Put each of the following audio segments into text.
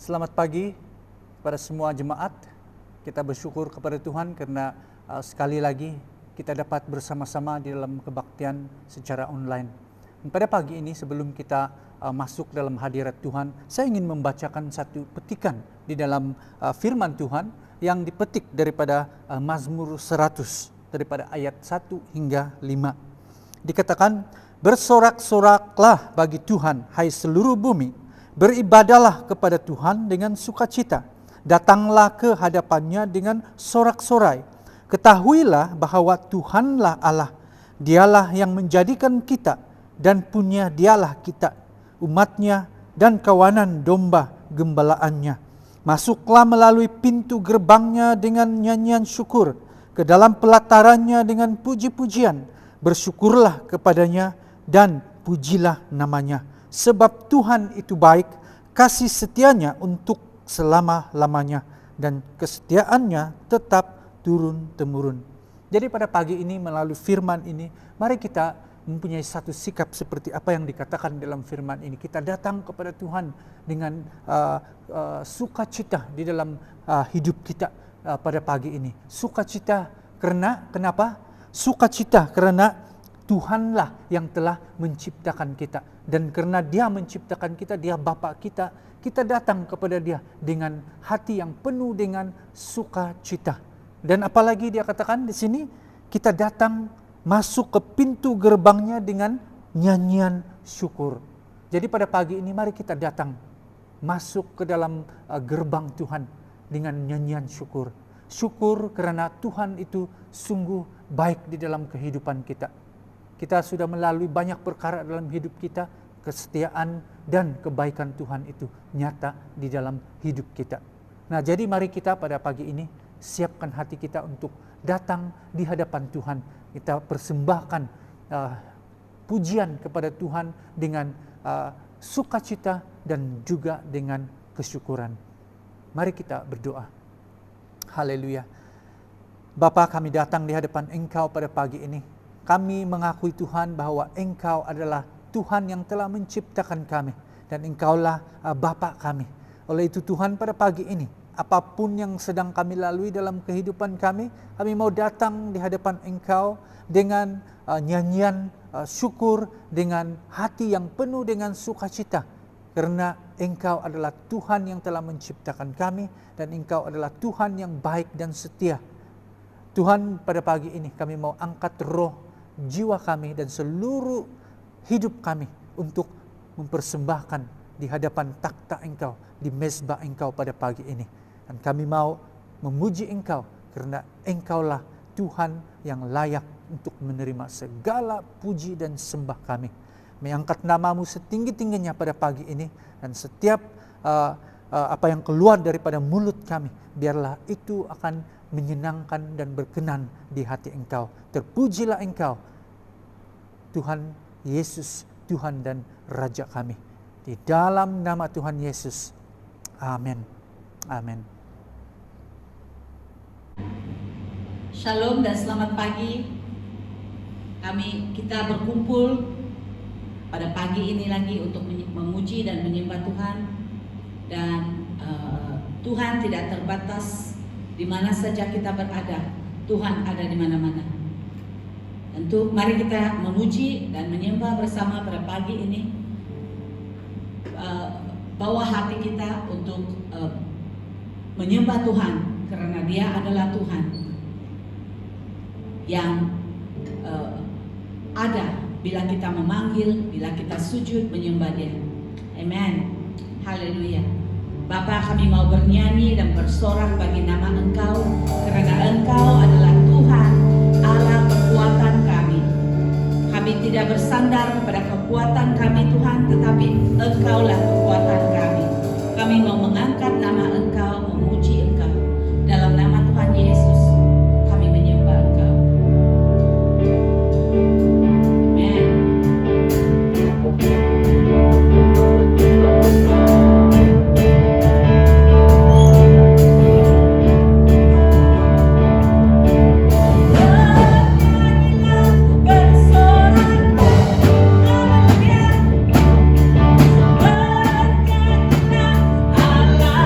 Selamat pagi kepada semua jemaat. Kita bersyukur kepada Tuhan karena sekali lagi kita dapat bersama-sama di dalam kebaktian secara online. Dan pada pagi ini sebelum kita masuk dalam hadirat Tuhan, saya ingin membacakan satu petikan di dalam firman Tuhan yang dipetik daripada Mazmur 100 daripada ayat 1 hingga 5. Dikatakan, bersorak-soraklah bagi Tuhan, hai seluruh bumi. Beribadalah kepada Tuhan dengan sukacita. Datanglah ke hadapannya dengan sorak-sorai. Ketahuilah bahwa Tuhanlah Allah. Dialah yang menjadikan kita dan punya dialah kita, umatnya dan kawanan domba gembalaannya. Masuklah melalui pintu gerbangnya dengan nyanyian syukur, ke dalam pelatarannya dengan puji-pujian. Bersyukurlah kepadanya dan pujilah namanya. Sebab Tuhan itu baik, kasih setianya untuk selama-lamanya, dan kesetiaannya tetap turun-temurun. Jadi pada pagi ini melalui firman ini, mari kita mempunyai satu sikap seperti apa yang dikatakan dalam firman ini. Kita datang kepada Tuhan dengan sukacita di dalam hidup kita pada pagi ini. Sukacita karena, kenapa? Sukacita karena Tuhanlah yang telah menciptakan kita. Dan karena Dia menciptakan kita, Dia Bapa kita, kita datang kepada Dia dengan hati yang penuh dengan sukacita. Dan apalagi Dia katakan di sini, kita datang masuk ke pintu gerbangnya dengan nyanyian syukur. Jadi pada pagi ini mari kita datang masuk ke dalam gerbang Tuhan dengan nyanyian syukur. Syukur karena Tuhan itu sungguh baik di dalam kehidupan kita. Kita sudah melalui banyak perkara dalam hidup kita, kesetiaan dan kebaikan Tuhan itu nyata di dalam hidup kita. Nah, jadi mari kita pada pagi ini siapkan hati kita untuk datang di hadapan Tuhan. Kita persembahkan pujian kepada Tuhan dengan sukacita dan juga dengan kesyukuran. Mari kita berdoa. Haleluya. Bapa, kami datang di hadapan Engkau pada pagi ini. Kami mengakui Tuhan bahwa Engkau adalah Tuhan yang telah menciptakan kami. Dan Engkaulah Bapa kami. Oleh itu Tuhan pada pagi ini, apapun yang sedang kami lalui dalam kehidupan kami mau datang di hadapan Engkau dengan nyanyian syukur, dengan hati yang penuh dengan sukacita. Karena Engkau adalah Tuhan yang telah menciptakan kami, dan Engkau adalah Tuhan yang baik dan setia. Tuhan, pada pagi ini kami mau angkat roh, jiwa kami dan seluruh hidup kami untuk mempersembahkan di hadapan takhta Engkau, di mezbah Engkau pada pagi ini. Dan kami mau memuji Engkau karena Engkaulah Tuhan yang layak untuk menerima segala puji dan sembah kami. Mengangkat namamu setinggi-tingginya pada pagi ini, dan setiap apa yang keluar daripada mulut kami, biarlah itu akan menyenangkan dan berkenan di hati Engkau. Terpujilah Engkau, Tuhan Yesus, Tuhan dan Raja kami. Di dalam nama Tuhan Yesus. Amin. Amin. Shalom dan selamat pagi. Kita berkumpul pada pagi ini lagi untuk memuji dan menyembah Tuhan. Dan Tuhan tidak terbatas di mana saja kita berada. Tuhan ada di mana-mana. Tentu mari kita memuji dan menyembah bersama pada pagi ini. Bawa hati kita untuk menyembah Tuhan karena Dia adalah Tuhan yang ada bila kita memanggil, bila kita sujud menyembah Dia. Amen. Haleluya. Bapa, kami mau bernyanyi dan bersorak bagi nama Engkau, karena Engkau adalah Tuhan, Allah kekuatan kami. Kami tidak bersandar pada kekuatan kami Tuhan, tetapi Engkaulah kekuatan kami. Kami mau mengangkat nama Engkau, memuji Engkau. Dalam nama Tuhan Yesus, kami menyembah Engkau. Amen. Allah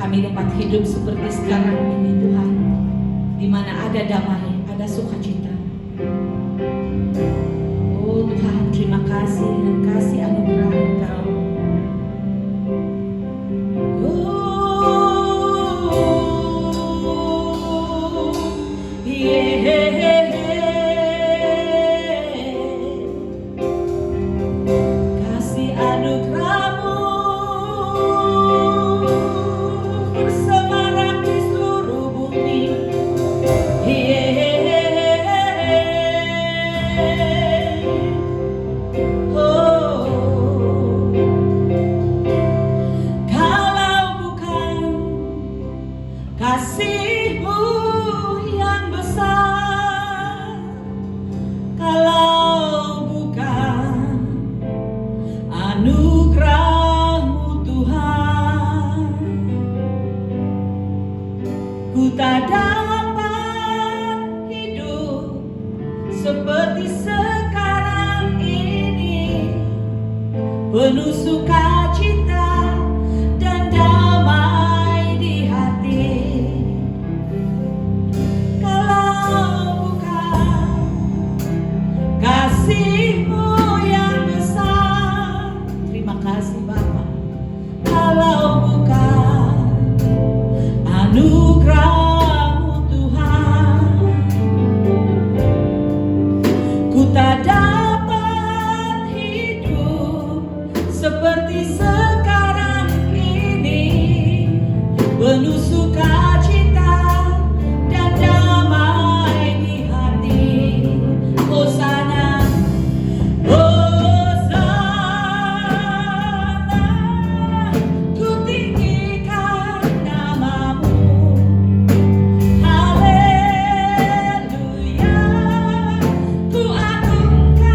kami dapat hidup seperti sekarang ini Tuhan, di mana ada damai, ada sukacita. Oh Tuhan, terima kasih dan kasih anugerah Engkau. Kasih anugerah-Mu bersemarak di seluruh bumi. Kalau bukan kasih-Mu yang besar, kalau bukan anugerah-Mu Tuhan, ku tak dapat hidup seperti sekarang ini, penuh sukacita dan damai di hati. Kalau bukan kasih-Mu yang besar, terima kasih Bapa. Kalau bukan anugerah-Mu Tuhan, ku tak dapat hidup seperti sekarang ini, penuh sukacita dan damai di hati. Hosana, Hosana, ku tinggikan nama-Mu. Haleluya, ku agungkan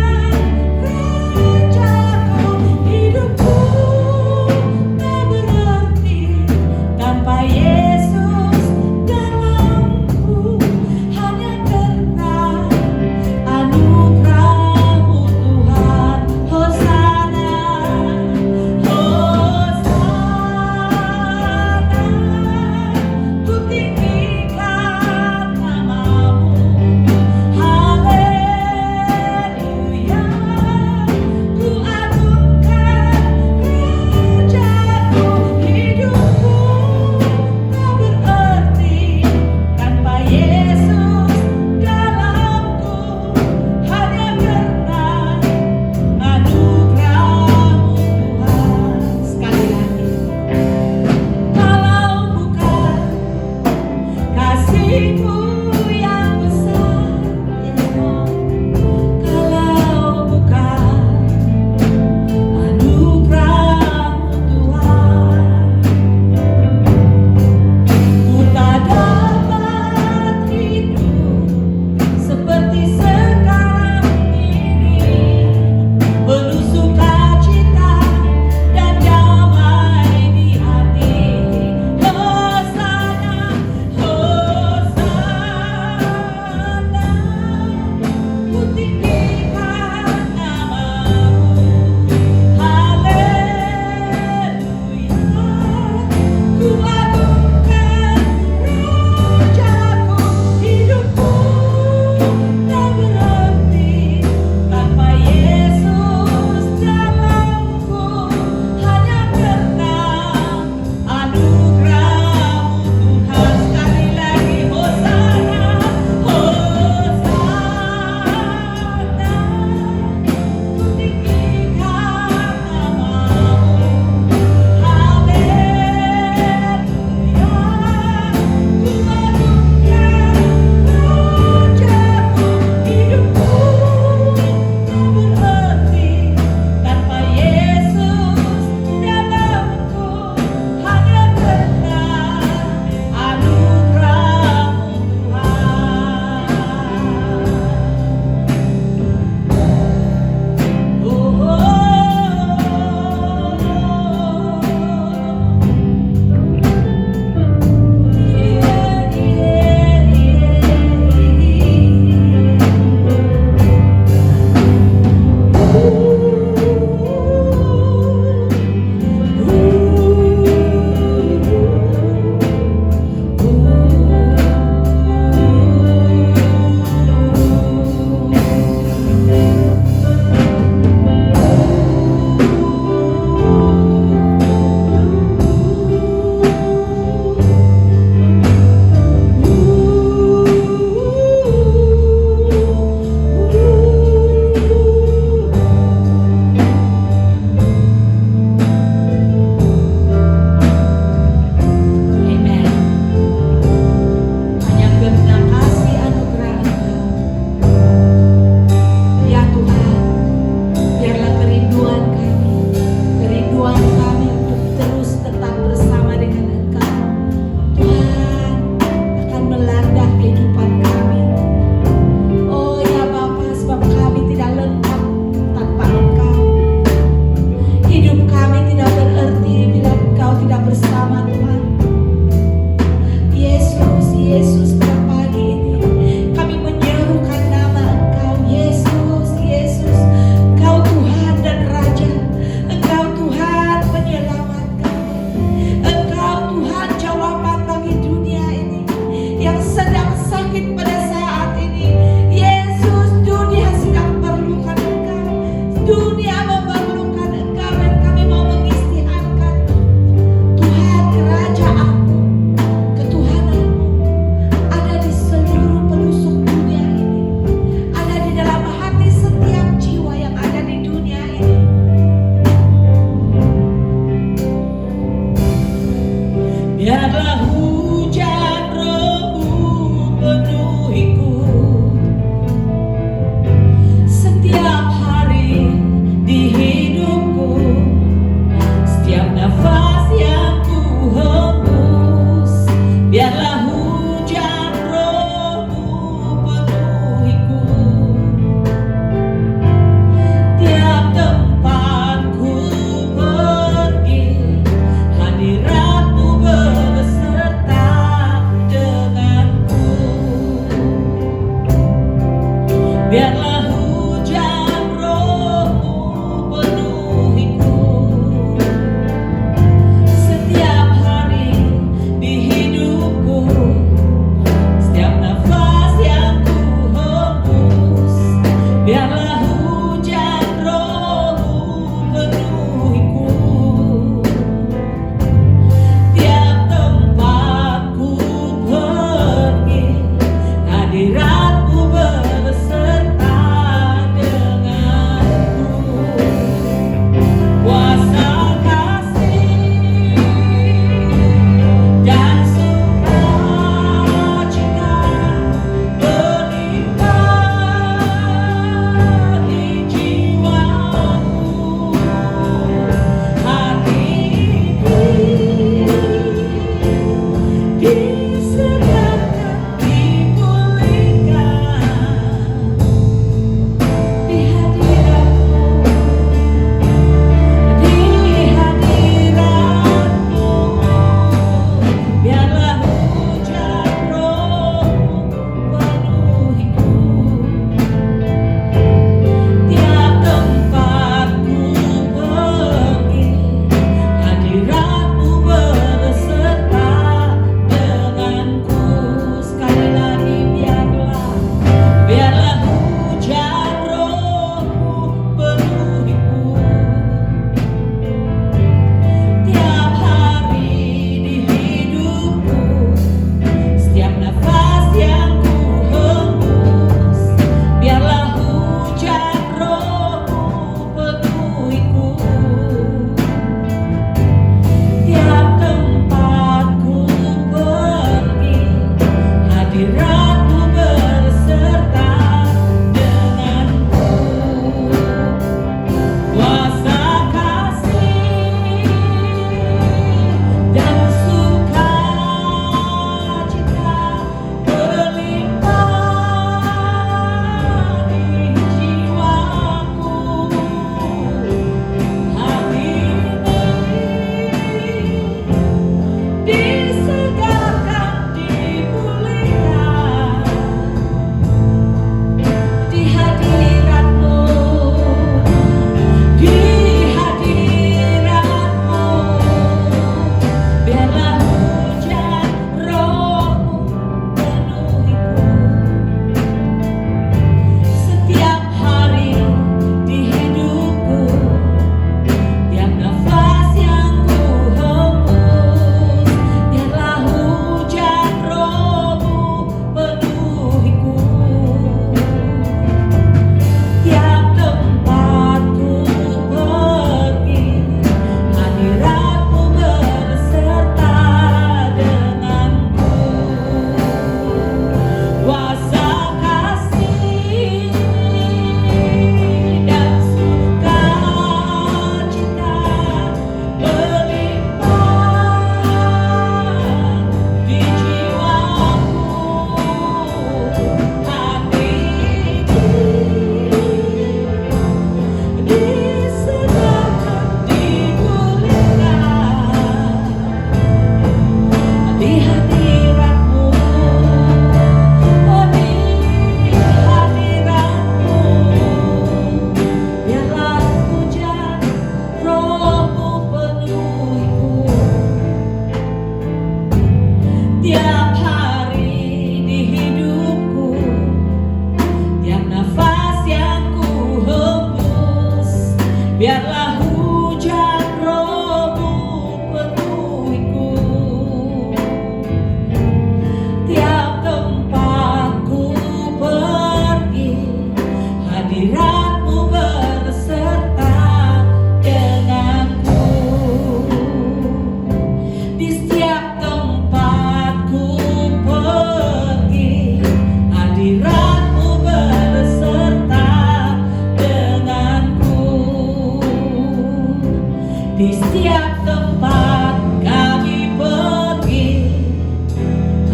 Di setiap tempat kami pergi,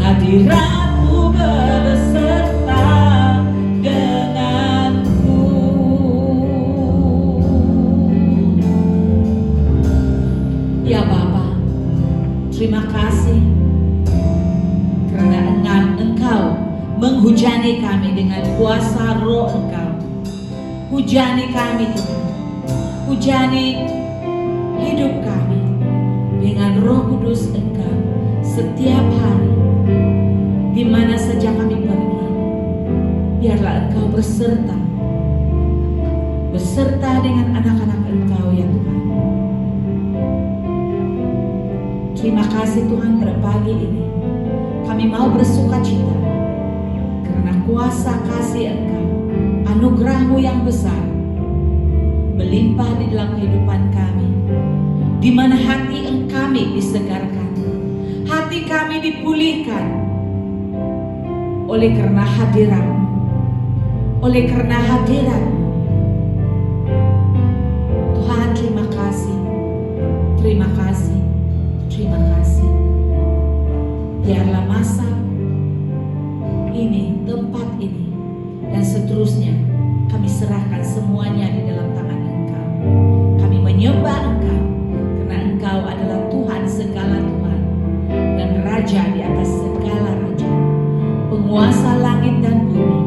hadirat-Mu beserta denganku. Ya Bapa, terima kasih karena Engkau menghujani kami dengan kuasa roh Engkau. Hujani kami Tuhan, hujani hidup kami dengan Roh Kudus Engkau setiap hari, di mana saja kami pergi. Biarlah Engkau beserta dengan anak-anak Engkau ya Tuhan. Terima kasih Tuhan, pada pagi ini kami mau bersukacita karena kuasa kasih Engkau, anugerah-Mu yang besar melimpah di dalam kehidupan kami, di mana hati kami disegarkan, hati kami dipulihkan oleh karena hadirat-Mu, oleh karena hadirat-Mu. Tuhan, terima kasih, terima kasih, terima kasih. Biarlah masa ini, tempat ini, dan seterusnya kami serahkan semuanya di dalam tangan Engkau. Kami menyembah Engkau karena Engkau adalah Tuhan segala Tuhan dan Raja di atas segala raja, penguasa langit dan bumi,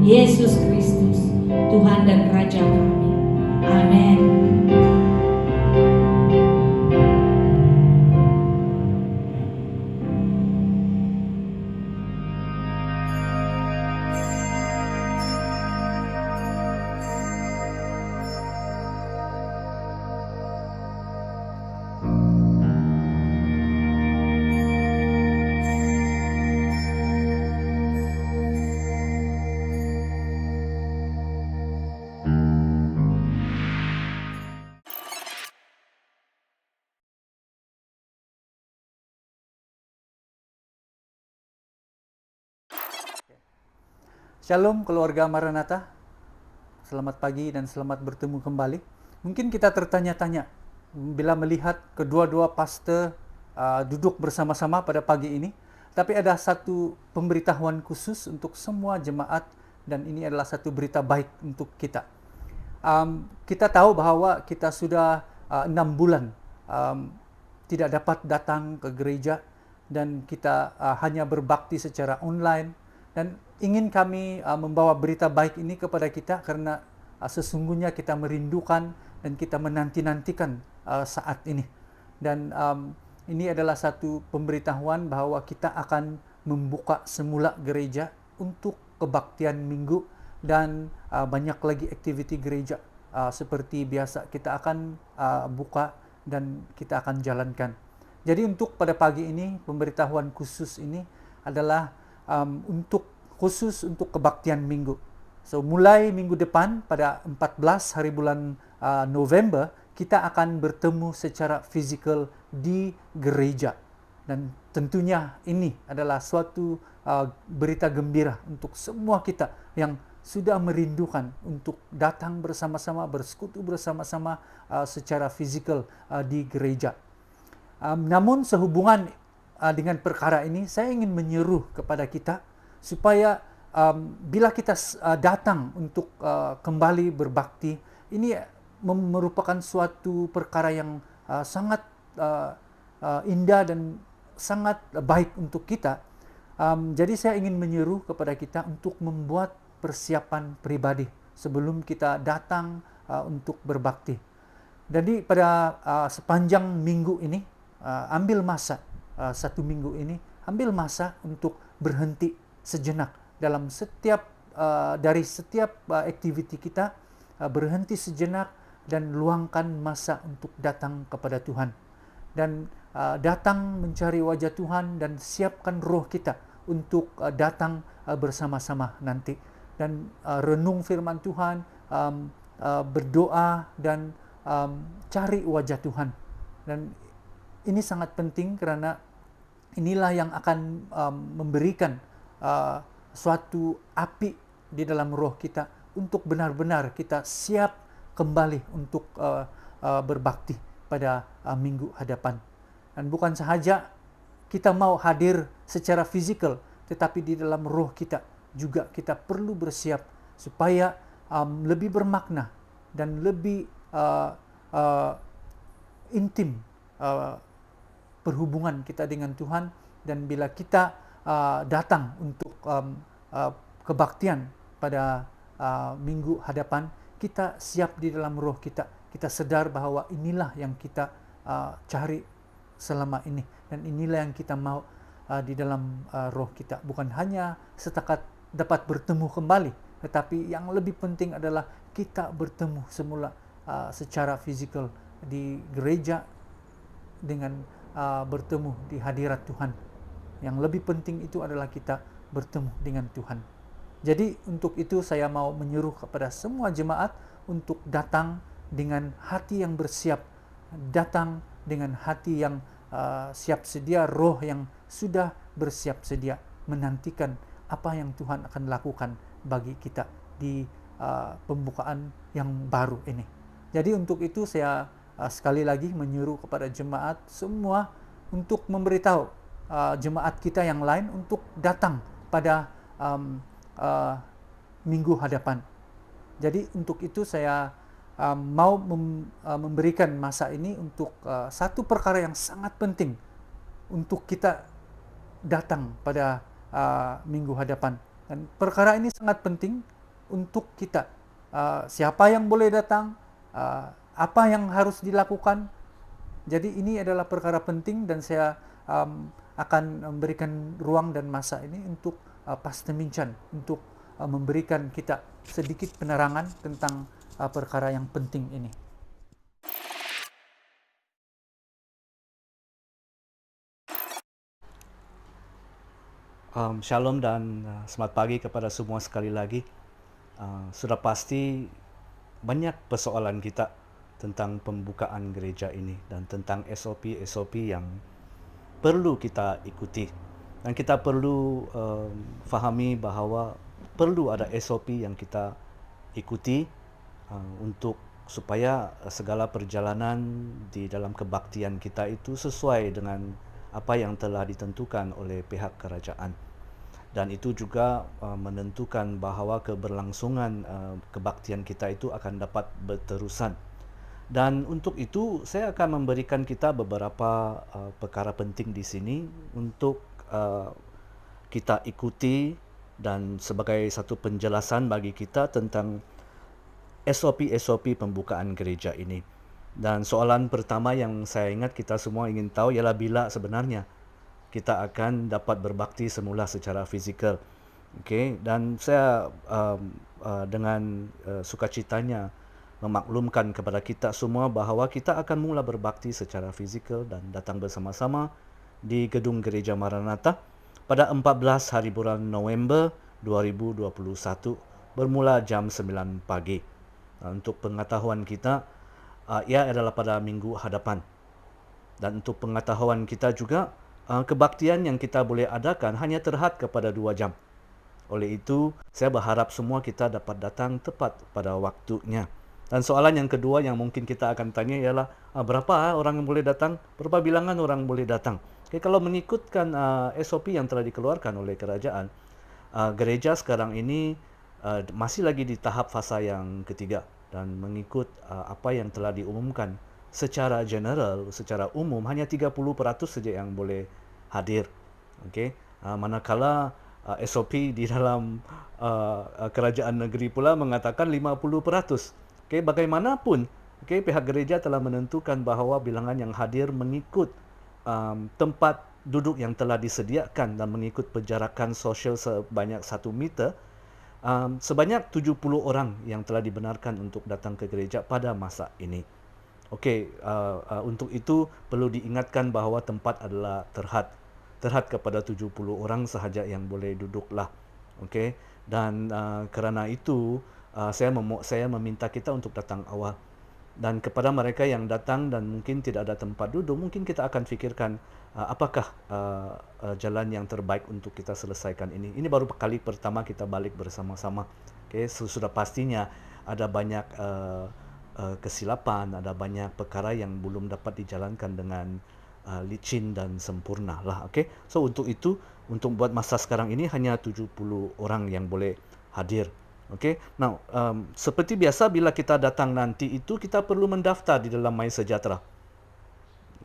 Yesus Kristus, Tuhan dan Raja kami. Amin. Shalom keluarga Maranatha, selamat pagi dan selamat bertemu kembali. Mungkin kita tertanya-tanya bila melihat kedua-dua pastor duduk bersama-sama pada pagi ini, tapi ada satu pemberitahuan khusus untuk semua jemaat dan ini adalah satu berita baik untuk kita. Kita tahu bahwa kita sudah 6 bulan tidak dapat datang ke gereja dan kita hanya berbakti secara online, dan ingin kami membawa berita baik ini kepada kita karena sesungguhnya kita merindukan dan kita menanti-nantikan saat ini. Dan ini adalah satu pemberitahuan bahwa kita akan membuka semula gereja untuk kebaktian minggu dan banyak lagi aktiviti gereja seperti biasa kita akan buka dan kita akan jalankan. Jadi untuk pada pagi ini pemberitahuan khusus ini adalah khusus untuk kebaktian minggu. So mulai minggu depan pada 14 hari bulan November kita akan bertemu secara fisikal di gereja, dan tentunya ini adalah suatu berita gembira untuk semua kita yang sudah merindukan untuk datang bersama-sama, bersekutu bersama-sama secara fisikal di gereja. Namun sehubungan dengan perkara ini, saya ingin menyeru kepada kita supaya bila kita datang untuk kembali berbakti, ini merupakan suatu perkara yang sangat indah dan sangat baik untuk kita. Jadi saya ingin menyeru kepada kita untuk membuat persiapan pribadi sebelum kita datang untuk berbakti. Jadi pada sepanjang minggu ini, ambil masa satu minggu ini, ambil masa untuk berhenti sejenak dalam dari setiap aktiviti kita, berhenti sejenak dan luangkan masa untuk datang kepada Tuhan, dan datang mencari wajah Tuhan dan siapkan roh kita untuk datang bersama-sama nanti dan renung firman Tuhan, berdoa dan cari wajah Tuhan. Dan ini sangat penting karena inilah yang akan memberikan suatu api di dalam roh kita untuk benar-benar kita siap kembali untuk berbakti. pada minggu hadapan. Dan bukan sahaja kita mau hadir secara fizikal, tetapi di dalam roh kita juga kita perlu bersiap supaya lebih bermakna dan lebih intim perhubungan kita dengan Tuhan. Dan bila kita datang untuk kebaktian pada minggu hadapan, kita siap di dalam roh kita. Kita sadar bahwa inilah yang kita cari selama ini, dan inilah yang kita mau di dalam roh kita. Bukan hanya setakat dapat bertemu kembali, tetapi yang lebih penting adalah kita bertemu semula secara fizikal di gereja, dengan bertemu di hadirat Tuhan. Yang lebih penting itu adalah kita bertemu dengan Tuhan. Jadi untuk itu saya mau menyuruh kepada semua jemaat untuk datang dengan hati yang bersiap, datang dengan hati yang siap sedia, roh yang sudah bersiap sedia menantikan apa yang Tuhan akan lakukan bagi kita di pembukaan yang baru ini. Jadi untuk itu saya sekali lagi menyuruh kepada jemaat semua untuk memberitahu jemaat kita yang lain untuk datang pada minggu hadapan. Jadi untuk itu saya mau memberikan masa ini untuk satu perkara yang sangat penting untuk kita datang pada minggu hadapan. Dan perkara ini sangat penting untuk kita. Siapa yang boleh datang, apa yang harus dilakukan. Jadi ini adalah perkara penting, dan saya akan memberikan ruang dan masa ini untuk Pastor Minchan untuk memberikan kita sedikit penerangan tentang perkara yang penting ini. Shalom dan selamat pagi kepada semua sekali lagi. Sudah pasti banyak persoalan kita tentang pembukaan gereja ini dan tentang SOP yang perlu kita ikuti. Dan kita perlu fahami bahawa perlu ada SOP yang kita ikuti untuk supaya segala perjalanan di dalam kebaktian kita itu sesuai dengan apa yang telah ditentukan oleh pihak kerajaan. Dan itu juga menentukan bahawa keberlangsungan kebaktian kita itu akan dapat berterusan. Dan untuk itu saya akan memberikan kita beberapa perkara penting di sini untuk kita ikuti, dan sebagai satu penjelasan bagi kita tentang SOP pembukaan gereja ini. Dan soalan pertama yang saya ingat kita semua ingin tahu ialah bila sebenarnya kita akan dapat berbakti semula secara fizikal. Okay? Dan saya dengan sukacitanya memaklumkan kepada kita semua bahawa kita akan mula berbakti secara fizikal dan datang bersama-sama di Gedung Gereja Maranatha pada 14 hari bulan November 2021 bermula jam 9 pagi. Untuk pengetahuan kita, ia adalah pada minggu hadapan. Dan untuk pengetahuan kita juga, kebaktian yang kita boleh adakan hanya terhad kepada 2 jam. Oleh itu, saya berharap semua kita dapat datang tepat pada waktunya. Dan soalan yang kedua yang mungkin kita akan tanya ialah berapa orang yang boleh datang? Berapa bilangan orang boleh datang? Okay, kalau mengikutkan SOP yang telah dikeluarkan oleh kerajaan, gereja sekarang ini masih lagi di tahap fasa yang ketiga, dan mengikut apa yang telah diumumkan secara general, secara umum hanya 30% saja yang boleh hadir. Okay? Manakala SOP di dalam kerajaan negeri pula mengatakan 50%. Okay, bagaimanapun, okay, pihak gereja telah menentukan bahawa bilangan yang hadir mengikut tempat duduk yang telah disediakan dan mengikut penjarakan sosial sebanyak 1 meter, sebanyak 70 orang yang telah dibenarkan untuk datang ke gereja pada masa ini. Okey, untuk itu perlu diingatkan bahawa tempat adalah terhad kepada 70 orang sahaja yang boleh duduklah. Okey, dan kerana itu saya meminta kita untuk datang awal. Dan kepada mereka yang datang dan mungkin tidak ada tempat duduk, mungkin kita akan fikirkan apakah jalan yang terbaik untuk kita selesaikan ini. Ini baru kali pertama kita balik bersama-sama. Okay, sudah pastinya ada banyak kesilapan, ada banyak perkara yang belum dapat dijalankan dengan licin dan sempurna lah. Okay? So untuk itu, untuk buat masa sekarang ini hanya 70 orang yang boleh hadir. Okay? Now, seperti biasa bila kita datang nanti itu, kita perlu mendaftar di dalam MySejahtera.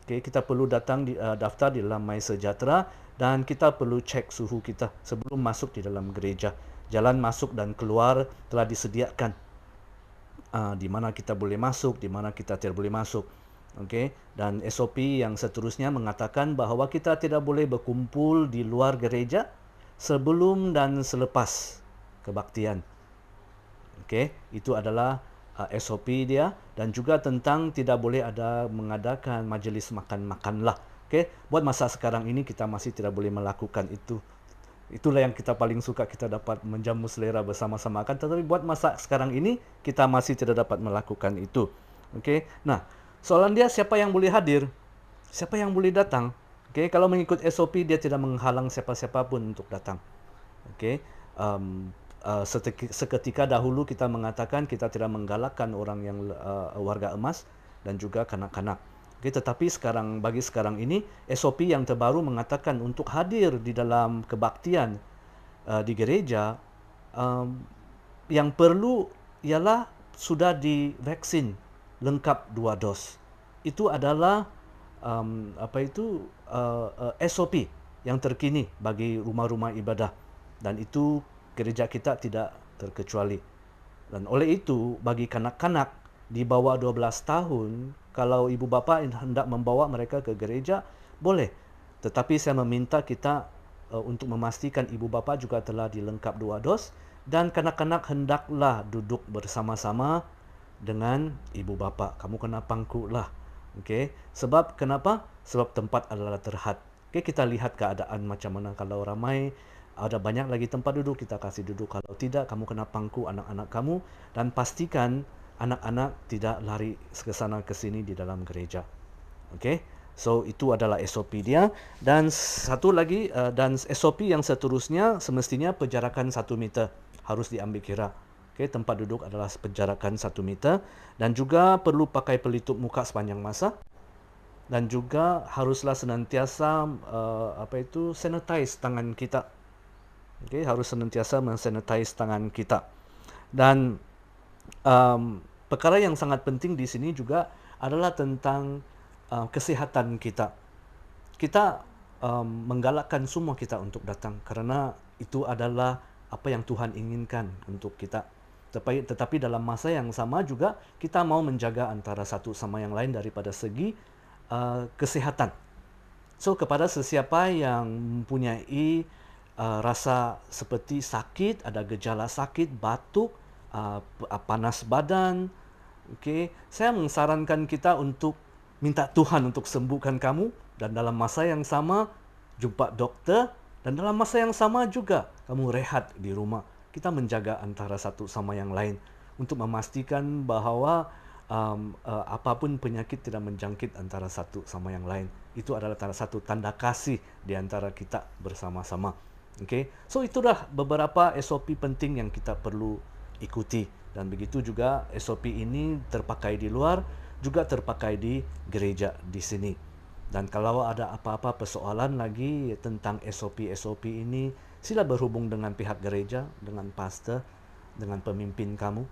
Okay, kita perlu daftar di dalam MySejahtera, dan kita perlu cek suhu kita sebelum masuk di dalam gereja. Jalan masuk dan keluar telah disediakan. Di mana kita boleh masuk, di mana kita tidak boleh masuk. Okay? Dan SOP yang seterusnya mengatakan bahawa kita tidak boleh berkumpul di luar gereja sebelum dan selepas kebaktian. Okay? Itu adalah SOP dia, dan juga tentang tidak boleh mengadakan majlis makan-makan lah. Okay? Buat masa sekarang ini kita masih tidak boleh melakukan itu. Itulah yang kita paling suka, kita dapat menjamu selera bersama-sama kan. Tetapi buat masa sekarang ini kita masih tidak dapat melakukan itu. Okay? Nah, soalan dia siapa yang boleh hadir? Siapa yang boleh datang? Okay? Kalau mengikut SOP dia tidak menghalang siapa-siapa pun untuk datang. Okay? Seketika dahulu kita mengatakan kita tidak menggalakkan orang yang warga emas dan juga kanak-kanak. Okay, tetapi bagi sekarang ini SOP yang terbaru mengatakan untuk hadir di dalam kebaktian di gereja, yang perlu ialah sudah divaksin lengkap 2 dos. Itu adalah SOP yang terkini bagi rumah-rumah ibadah, dan itu gereja kita tidak terkecuali. Dan oleh itu, bagi kanak-kanak di bawah 12 tahun, kalau ibu bapa hendak membawa mereka ke gereja, boleh. Tetapi saya meminta kita untuk memastikan ibu bapa juga telah dilengkap 2 dos, dan kanak-kanak hendaklah duduk bersama-sama dengan ibu bapa. Kamu kena pangku lah. Okay? Sebab kenapa? Sebab tempat adalah terhad. Okay, kita lihat keadaan macam mana. Kalau ramai, ada banyak lagi tempat duduk, kita kasih duduk. Kalau tidak, kamu kena pangku anak-anak kamu, dan pastikan anak-anak tidak lari ke sana ke sini di dalam gereja. Okay? So itu adalah SOP dia. Dan satu lagi, dan SOP yang seterusnya semestinya penjarakan 1 meter harus diambil kira. Okay? Tempat duduk adalah penjarakan 1 meter, dan juga perlu pakai pelitup muka sepanjang masa, dan juga haruslah senantiasa sanitize tangan kita. Okay, harus senantiasa mensanitize tangan kita. Dan perkara yang sangat penting di sini juga adalah tentang kesihatan kita. Kita menggalakkan semua kita untuk datang, kerana itu adalah apa yang Tuhan inginkan untuk kita. Tetapi dalam masa yang sama juga kita mau menjaga antara satu sama yang lain daripada segi kesihatan. So kepada sesiapa yang mempunyai rasa seperti sakit, ada gejala sakit, batuk, panas badan, okay, saya mensarankan kita untuk minta Tuhan untuk sembuhkan kamu, dan dalam masa yang sama jumpa doktor, dan dalam masa yang sama juga kamu rehat di rumah. Kita menjaga antara satu sama yang lain untuk memastikan bahawa apapun penyakit tidak menjangkit antara satu sama yang lain. Itu adalah satu tanda kasih di antara kita bersama-sama. Okay? So itulah beberapa SOP penting yang kita perlu ikuti, dan begitu juga SOP ini terpakai di luar, juga terpakai di gereja di sini. Dan kalau ada apa-apa persoalan lagi tentang SOP ini, sila berhubung dengan pihak gereja, dengan pastor, dengan pemimpin kamu.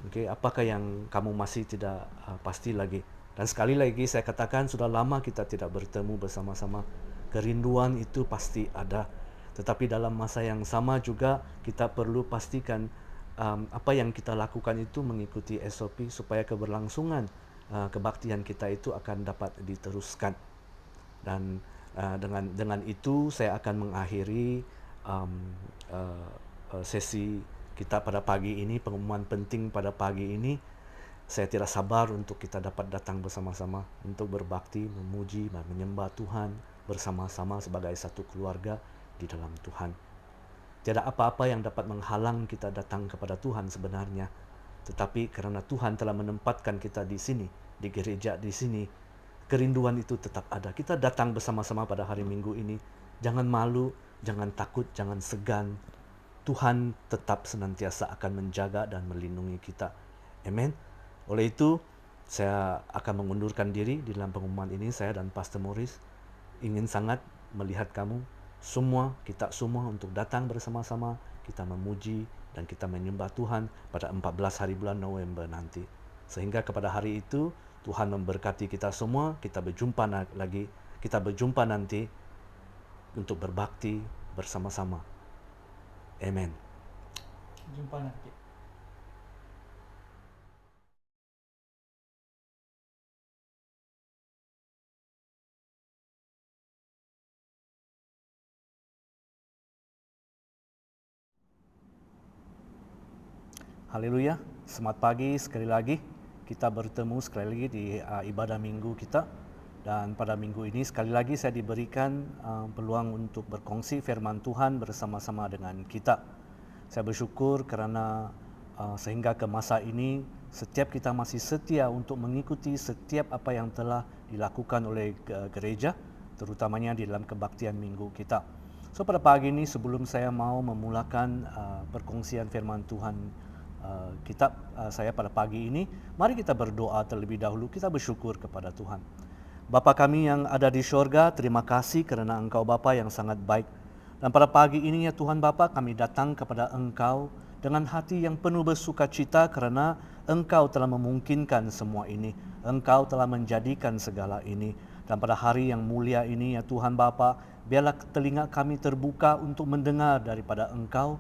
Okay? Apakah yang kamu masih tidak pasti lagi. Dan sekali lagi saya katakan, sudah lama kita tidak bertemu bersama-sama. Kerinduan itu pasti ada. Tetapi dalam masa yang sama juga kita perlu pastikan apa yang kita lakukan itu mengikuti SOP, supaya keberlangsungan kebaktian kita itu akan dapat diteruskan. Dan dengan itu saya akan mengakhiri sesi kita pada pagi ini, pengumuman penting pada pagi ini. Saya tidak sabar untuk kita dapat datang bersama-sama untuk berbakti, memuji dan menyembah Tuhan bersama-sama sebagai satu keluarga di dalam Tuhan. Tiada apa-apa yang dapat menghalang kita datang kepada Tuhan sebenarnya. Tetapi kerana Tuhan telah menempatkan kita di sini, di gereja di sini, kerinduan itu tetap ada. Kita datang bersama-sama pada hari Minggu ini. Jangan malu, jangan takut, jangan segan. Tuhan tetap senantiasa akan menjaga dan melindungi kita. Amen. Oleh itu, saya akan mengundurkan diri di dalam pengumuman ini. Saya dan Pastor Morris ingin sangat melihat kamu semua, kita semua untuk datang bersama-sama, kita memuji dan kita menyembah Tuhan pada 14 hari bulan November nanti. Sehingga kepada hari itu, Tuhan memberkati kita semua, kita berjumpa lagi, kita berjumpa nanti untuk berbakti bersama-sama. Amen. Jumpa nanti. Haleluya, selamat pagi sekali lagi. Kita bertemu sekali lagi di ibadah minggu kita. Dan pada minggu ini sekali lagi saya diberikan peluang untuk berkongsi firman Tuhan bersama-sama dengan kita. Saya bersyukur karena sehingga ke masa ini setiap kita masih setia untuk mengikuti setiap apa yang telah dilakukan oleh gereja, terutamanya di dalam kebaktian minggu kita. So pada pagi ini sebelum saya mau memulakan perkongsian firman Tuhan saya pada pagi ini, mari kita berdoa terlebih dahulu. Kita bersyukur kepada Tuhan. Bapa kami yang ada di syurga, terima kasih kerana Engkau Bapa yang sangat baik. Dan pada pagi ini ya Tuhan Bapa, kami datang kepada Engkau dengan hati yang penuh bersukacita kerana Engkau telah memungkinkan semua ini. Engkau telah menjadikan segala ini. Dan pada hari yang mulia ini ya Tuhan Bapa, biarlah telinga kami terbuka untuk mendengar daripada Engkau,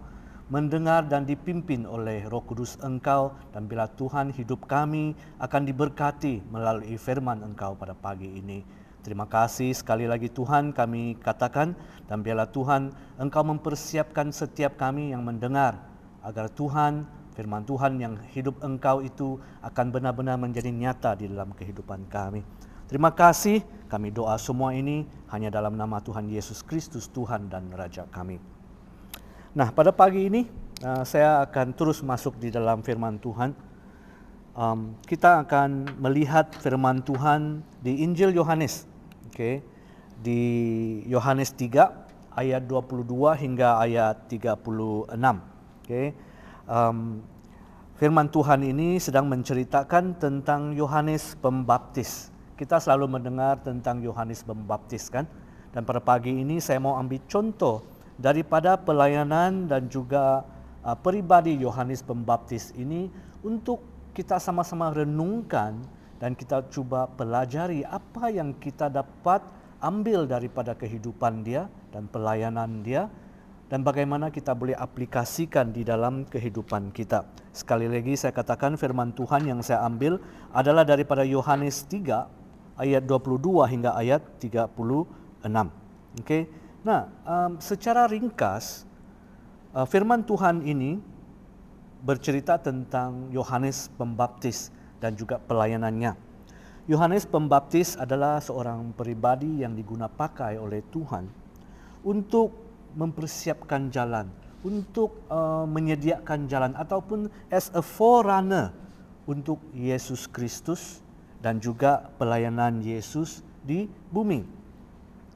mendengar dan dipimpin oleh Roh Kudus Engkau, dan bila Tuhan hidup kami akan diberkati melalui firman Engkau pada pagi ini. Terima kasih sekali lagi Tuhan kami katakan, dan biarlah Tuhan Engkau mempersiapkan setiap kami yang mendengar, agar Tuhan, firman Tuhan yang hidup Engkau itu akan benar-benar menjadi nyata di dalam kehidupan kami. Terima kasih, kami doa semua ini hanya dalam nama Tuhan Yesus Kristus, Tuhan dan Raja kami. Nah, pada pagi ini saya akan terus masuk di dalam firman Tuhan. Kita akan melihat firman Tuhan di Injil Yohanes, di Yohanes 3 ayat 22 hingga ayat 36. Firman Tuhan ini sedang menceritakan tentang Yohanes Pembaptis. Kita selalu mendengar tentang Yohanes Pembaptis kan? Dan pada pagi ini saya mau ambil contoh daripada pelayanan dan juga peribadi Yohanes Pembaptis ini untuk kita sama-sama renungkan dan kita cuba pelajari apa yang kita dapat ambil daripada kehidupan dia dan pelayanan dia, dan bagaimana kita boleh aplikasikan di dalam kehidupan kita. Sekali lagi saya katakan firman Tuhan yang saya ambil adalah daripada Yohanes 3 ayat 22 hingga ayat 36. Nah, secara ringkas, firman Tuhan ini bercerita tentang Yohanes Pembaptis dan juga pelayanannya. Yohanes Pembaptis adalah seorang pribadi yang diguna pakai oleh Tuhan untuk mempersiapkan jalan, untuk menyediakan jalan ataupun as a forerunner untuk Yesus Kristus dan juga pelayanan Yesus di bumi.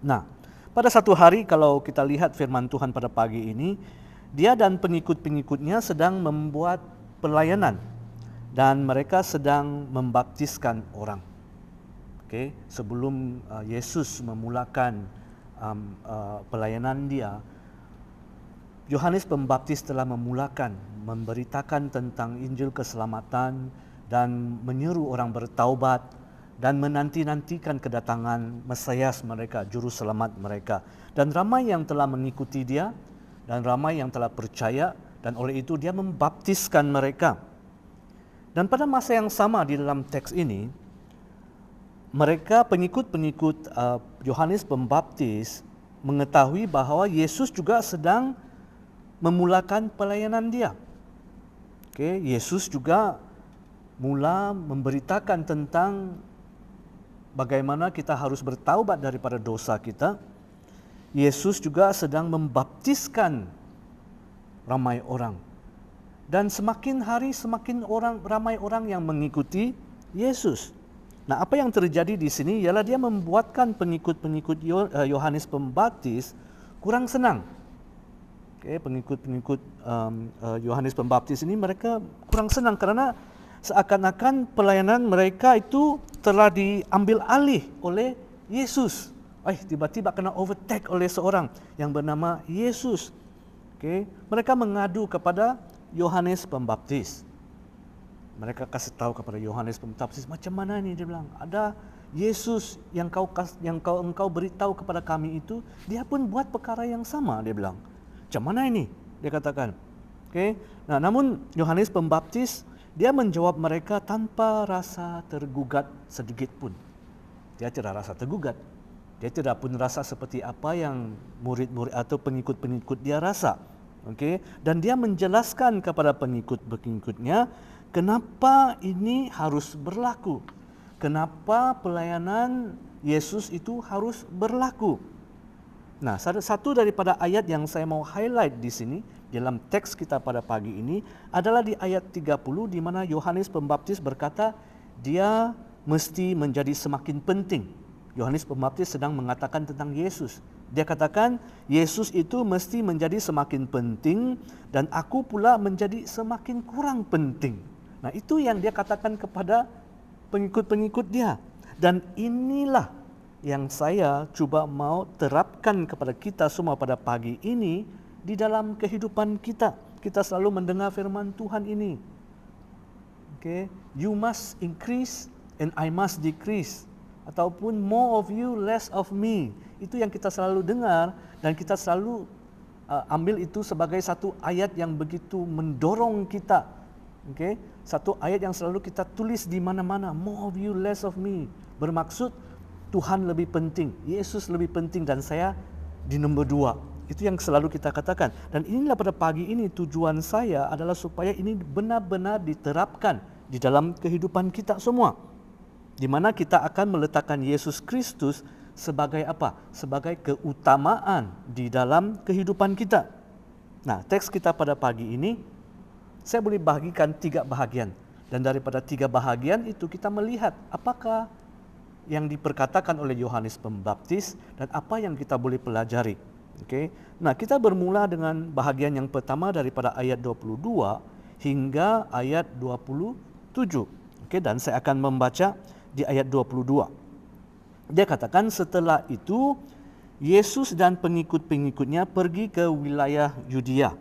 Nah, pada satu hari kalau kita lihat firman Tuhan pada pagi ini, dia dan pengikut-pengikutnya sedang membuat pelayanan dan mereka sedang membaptiskan orang. Sebelum Yesus memulakan pelayanan dia, Yohanes Pembaptis telah memulakan memberitakan tentang Injil keselamatan dan menyeru orang bertaubat dan menanti-nantikan kedatangan Mesias mereka, Juru Selamat mereka. Dan ramai yang telah mengikuti dia, dan ramai yang telah percaya, dan oleh itu dia membaptiskan mereka. Dan pada masa yang sama di dalam teks ini, mereka pengikut-pengikut Yohanes Pembaptis mengetahui bahawa Yesus juga sedang memulakan pelayanan dia. Yesus juga mula memberitakan tentang bagaimana kita harus bertaubat daripada dosa kita. Yesus juga sedang membaptiskan ramai orang. Dan semakin hari semakin ramai orang yang mengikuti Yesus. Nah, apa yang terjadi di sini ialah dia membuatkan pengikut-pengikut Yohanes Pembaptis kurang senang. Pengikut-pengikut Yohanes Pembaptis ini mereka kurang senang kerana seakan-akan pelayanan mereka itu telah diambil alih oleh Yesus. Tiba-tiba kena overtake oleh seorang yang bernama Yesus. Mereka mengadu kepada Yohanes Pembaptis. Mereka kasih tahu kepada Yohanes Pembaptis, macam mana ini, dia bilang, ada Yesus yang engkau beritahu kepada kami itu, dia pun buat perkara yang sama, dia bilang. Macam mana ini? Dia katakan. Nah, namun Yohanes Pembaptis dia menjawab mereka tanpa rasa tergugat sedikit pun. Dia tidak rasa tergugat. Dia tidak pun rasa seperti apa yang murid-murid atau pengikut-pengikut dia rasa. Dan dia menjelaskan kepada pengikut-pengikutnya kenapa ini harus berlaku. Kenapa pelayanan Yesus itu harus berlaku. Nah, satu daripada ayat yang saya mau highlight di sini dalam teks kita pada pagi ini adalah di ayat 30 di mana Yohanes Pembaptis berkata dia mesti menjadi semakin penting. Yohanes Pembaptis sedang mengatakan tentang Yesus. Dia katakan Yesus itu mesti menjadi semakin penting dan aku pula menjadi semakin kurang penting. Nah, itu yang dia katakan kepada pengikut-pengikut dia. Dan inilah yang saya cuba mau terapkan kepada kita semua pada pagi ini di dalam kehidupan kita. Kita selalu mendengar firman Tuhan ini. You must increase and I must decrease. Ataupun more of you, less of me. Itu yang kita selalu dengar dan kita selalu ambil itu sebagai satu ayat yang begitu mendorong kita. Satu ayat yang selalu kita tulis di mana-mana. More of you, less of me. Bermaksud Tuhan lebih penting, Yesus lebih penting dan saya di nombor 2. Itu yang selalu kita katakan. Dan inilah pada pagi ini tujuan saya adalah supaya ini benar-benar diterapkan di dalam kehidupan kita semua. Di mana kita akan meletakkan Yesus Kristus sebagai apa? Sebagai keutamaan di dalam kehidupan kita. Nah, teks kita pada pagi ini saya boleh bagikan 3 bahagian. Dan daripada 3 bahagian itu kita melihat apakah yang diperkatakan oleh Yohanes Pembaptis dan apa yang kita boleh pelajari. Nah, kita bermula dengan bahagian yang pertama daripada ayat 22 hingga ayat 27. Dan saya akan membaca di ayat 22. Dia katakan setelah itu Yesus dan pengikut-pengikutnya pergi ke wilayah Yudea.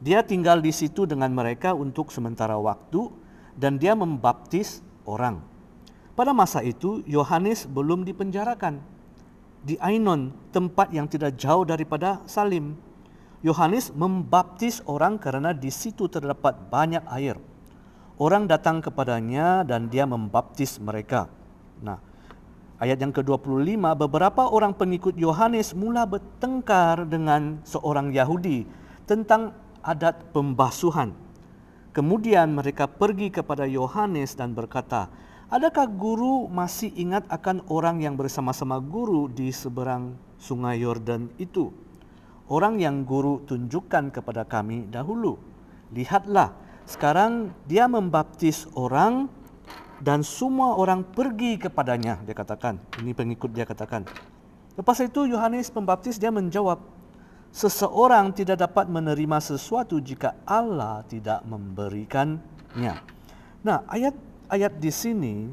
Dia tinggal di situ dengan mereka untuk sementara waktu dan dia membaptis orang. Pada masa itu Yohanes belum dipenjarakan di Ainon, tempat yang tidak jauh daripada Salim. Yohanes membaptis orang karena di situ terdapat banyak air. Orang datang kepadanya dan dia membaptis mereka. Nah, ayat yang ke-25, beberapa orang pengikut Yohanes mula bertengkar dengan seorang Yahudi tentang adat pembasuhan. Kemudian mereka pergi kepada Yohanes dan berkata, adakah guru masih ingat akan orang yang bersama-sama guru di seberang sungai Yordan itu? Orang yang guru tunjukkan kepada kami dahulu. Lihatlah, sekarang dia membaptis orang dan semua orang pergi kepadanya, dia katakan. Ini pengikut dia katakan. Lepas itu Yohanes Pembaptis dia menjawab, seseorang tidak dapat menerima sesuatu jika Allah tidak memberikannya. Nah, ayat di sini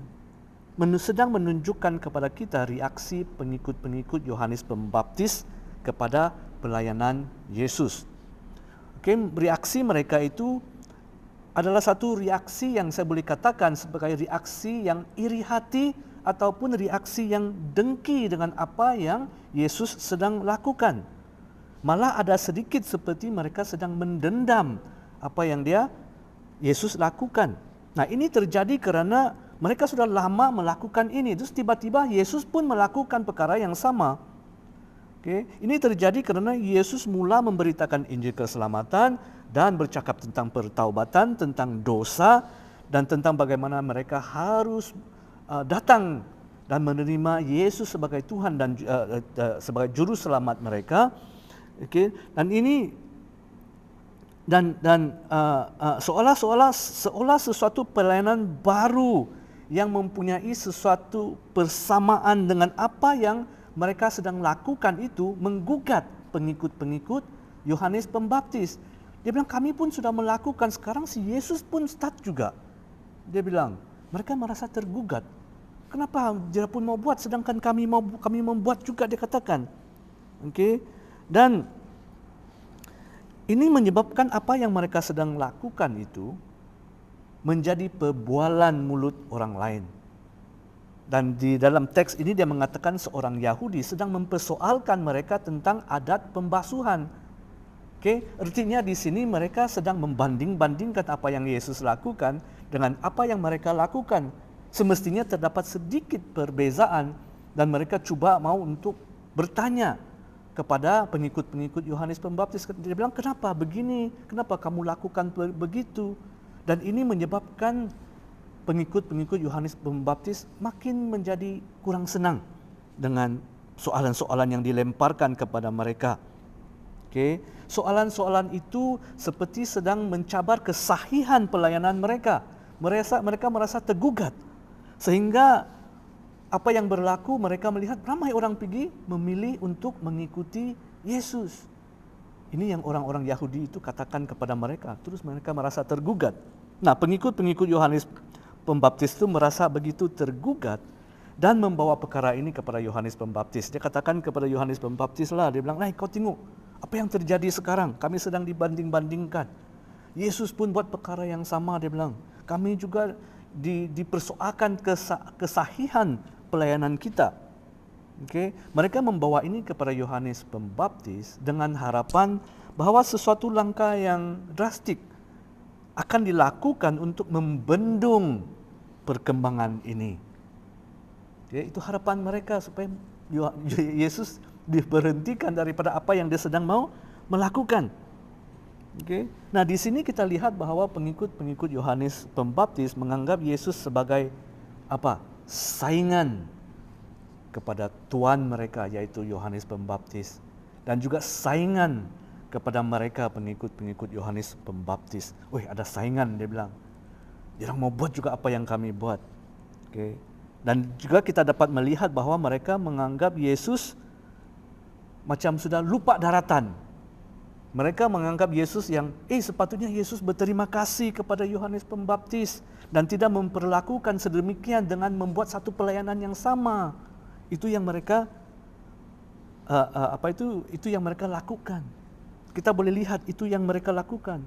sedang menunjukkan kepada kita reaksi pengikut-pengikut Yohanes Pembaptis kepada pelayanan Yesus. Reaksi mereka itu adalah satu reaksi yang saya boleh katakan sebagai reaksi yang iri hati ataupun reaksi yang dengki dengan apa yang Yesus sedang lakukan. Malah ada sedikit seperti mereka sedang mendendam apa yang Yesus lakukan. Nah, ini terjadi karena mereka sudah lama melakukan ini. Terus tiba-tiba Yesus pun melakukan perkara yang sama. Ini terjadi karena Yesus mula memberitakan Injil keselamatan dan bercakap tentang pertaubatan, tentang dosa dan tentang bagaimana mereka harus datang dan menerima Yesus sebagai Tuhan dan sebagai juru selamat mereka. Dan ini seolah sesuatu pelayanan baru yang mempunyai sesuatu persamaan dengan apa yang mereka sedang lakukan itu menggugat pengikut-pengikut Yohanes Pembaptis. Dia bilang kami pun sudah melakukan, sekarang si Yesus pun start juga. Dia bilang, mereka merasa tergugat. Kenapa dia pun mau buat sedangkan kami membuat juga, dia katakan. Okey. Dan ini menyebabkan apa yang mereka sedang lakukan itu menjadi perbualan mulut orang lain. Dan di dalam teks ini dia mengatakan seorang Yahudi sedang mempersoalkan mereka tentang adat pembasuhan. Okey, artinya di sini mereka sedang membanding-bandingkan apa yang Yesus lakukan dengan apa yang mereka lakukan. Semestinya terdapat sedikit perbezaan dan mereka cuba mau untuk bertanya kepada pengikut-pengikut Yohanes Pembaptis. Dia bilang, kenapa begini? Kenapa kamu lakukan begitu? Dan ini menyebabkan pengikut-pengikut Yohanes Pembaptis makin menjadi kurang senang dengan soalan-soalan yang dilemparkan kepada mereka. Okay. Soalan-soalan itu seperti sedang mencabar kesahihan pelayanan mereka. Mereka merasa tergugat. Sehingga apa yang berlaku, mereka melihat ramai orang pergi memilih untuk mengikuti Yesus. Ini yang orang-orang Yahudi itu katakan kepada mereka. Terus mereka merasa tergugat. Nah, pengikut-pengikut Yohanes Pembaptis itu merasa begitu tergugat dan membawa perkara ini kepada Yohanes Pembaptis. Dia katakan kepada Yohanes Pembaptis lah, dia bilang, kau tengok apa yang terjadi sekarang. Kami sedang dibanding-bandingkan. Yesus pun buat perkara yang sama, dia bilang. Kami juga dipersoalkan kesahihan pelayanan kita. Okay. Mereka membawa ini kepada Yohanes Pembaptis dengan harapan bahawa sesuatu langkah yang drastik akan dilakukan untuk membendung perkembangan ini. Ya, itu harapan mereka supaya Yesus diberhentikan daripada apa yang dia sedang mau melakukan. Okay. Nah, di sini kita lihat bahawa pengikut-pengikut Yohanes Pembaptis menganggap Yesus sebagai apa? Saingan kepada tuan mereka, yaitu Yohanes Pembaptis, dan juga saingan kepada mereka pengikut-pengikut Yohanes Pembaptis. Ada saingan, dia bilang. Dia mau buat juga apa yang kami buat. Okay. Dan juga kita dapat melihat bahawa mereka menganggap Yesus macam sudah lupa daratan. Mereka menganggap Yesus yang sepatutnya Yesus berterima kasih kepada Yohanes Pembaptis dan tidak memperlakukan sedemikian dengan membuat satu pelayanan yang sama. Itu yang mereka itu yang mereka lakukan. Kita boleh lihat itu yang mereka lakukan.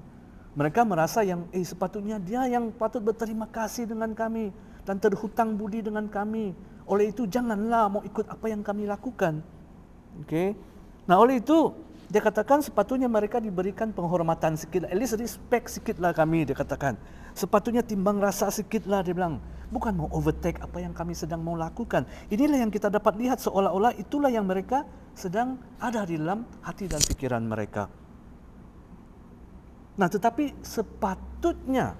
Mereka merasa yang sepatutnya dia yang patut berterima kasih dengan kami dan terhutang budi dengan kami. Oleh itu janganlah mau ikut apa yang kami lakukan. Okay. Nah, oleh itu dia katakan sepatutnya mereka diberikan penghormatan sikit, at least respect sikitlah kami, dia katakan. Sepatutnya timbang rasa sikitlah, dia bilang. Bukan mau overtake apa yang kami sedang mau lakukan. Inilah yang kita dapat lihat seolah-olah itulah yang mereka sedang ada di dalam hati dan pikiran mereka. Nah, tetapi sepatutnya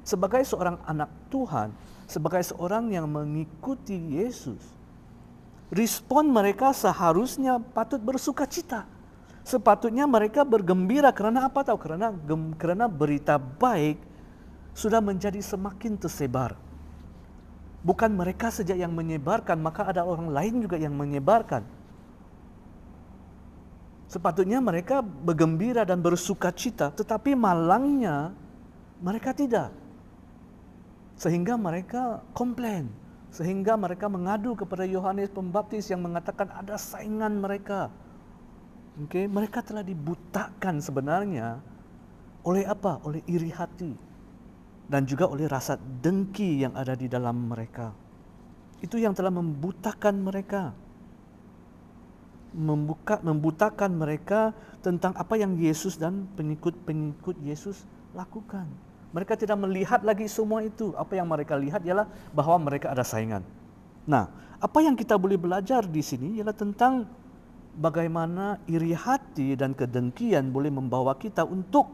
sebagai seorang anak Tuhan, sebagai seorang yang mengikuti Yesus, respon mereka seharusnya patut bersukacita. Sepatutnya mereka bergembira kerana apa tahu? Kerana berita baik sudah menjadi semakin tersebar. Bukan mereka saja yang menyebarkan, maka ada orang lain juga yang menyebarkan. Sepatutnya mereka bergembira dan bersukacita, tetapi malangnya mereka tidak. Sehingga mereka komplain, sehingga mereka mengadu kepada Yohanes Pembaptis yang mengatakan ada saingan mereka. Okay. Mereka telah dibutakan sebenarnya oleh apa? Oleh iri hati dan juga oleh rasa dengki yang ada di dalam mereka. Itu yang telah membutakan mereka. Membutakan mereka tentang apa yang Yesus dan pengikut-pengikut Yesus lakukan. Mereka tidak melihat lagi semua itu. Apa yang mereka lihat ialah bahawa mereka ada saingan. Nah, apa yang kita boleh belajar di sini ialah tentang bagaimana iri hati dan kedengkian boleh membawa kita untuk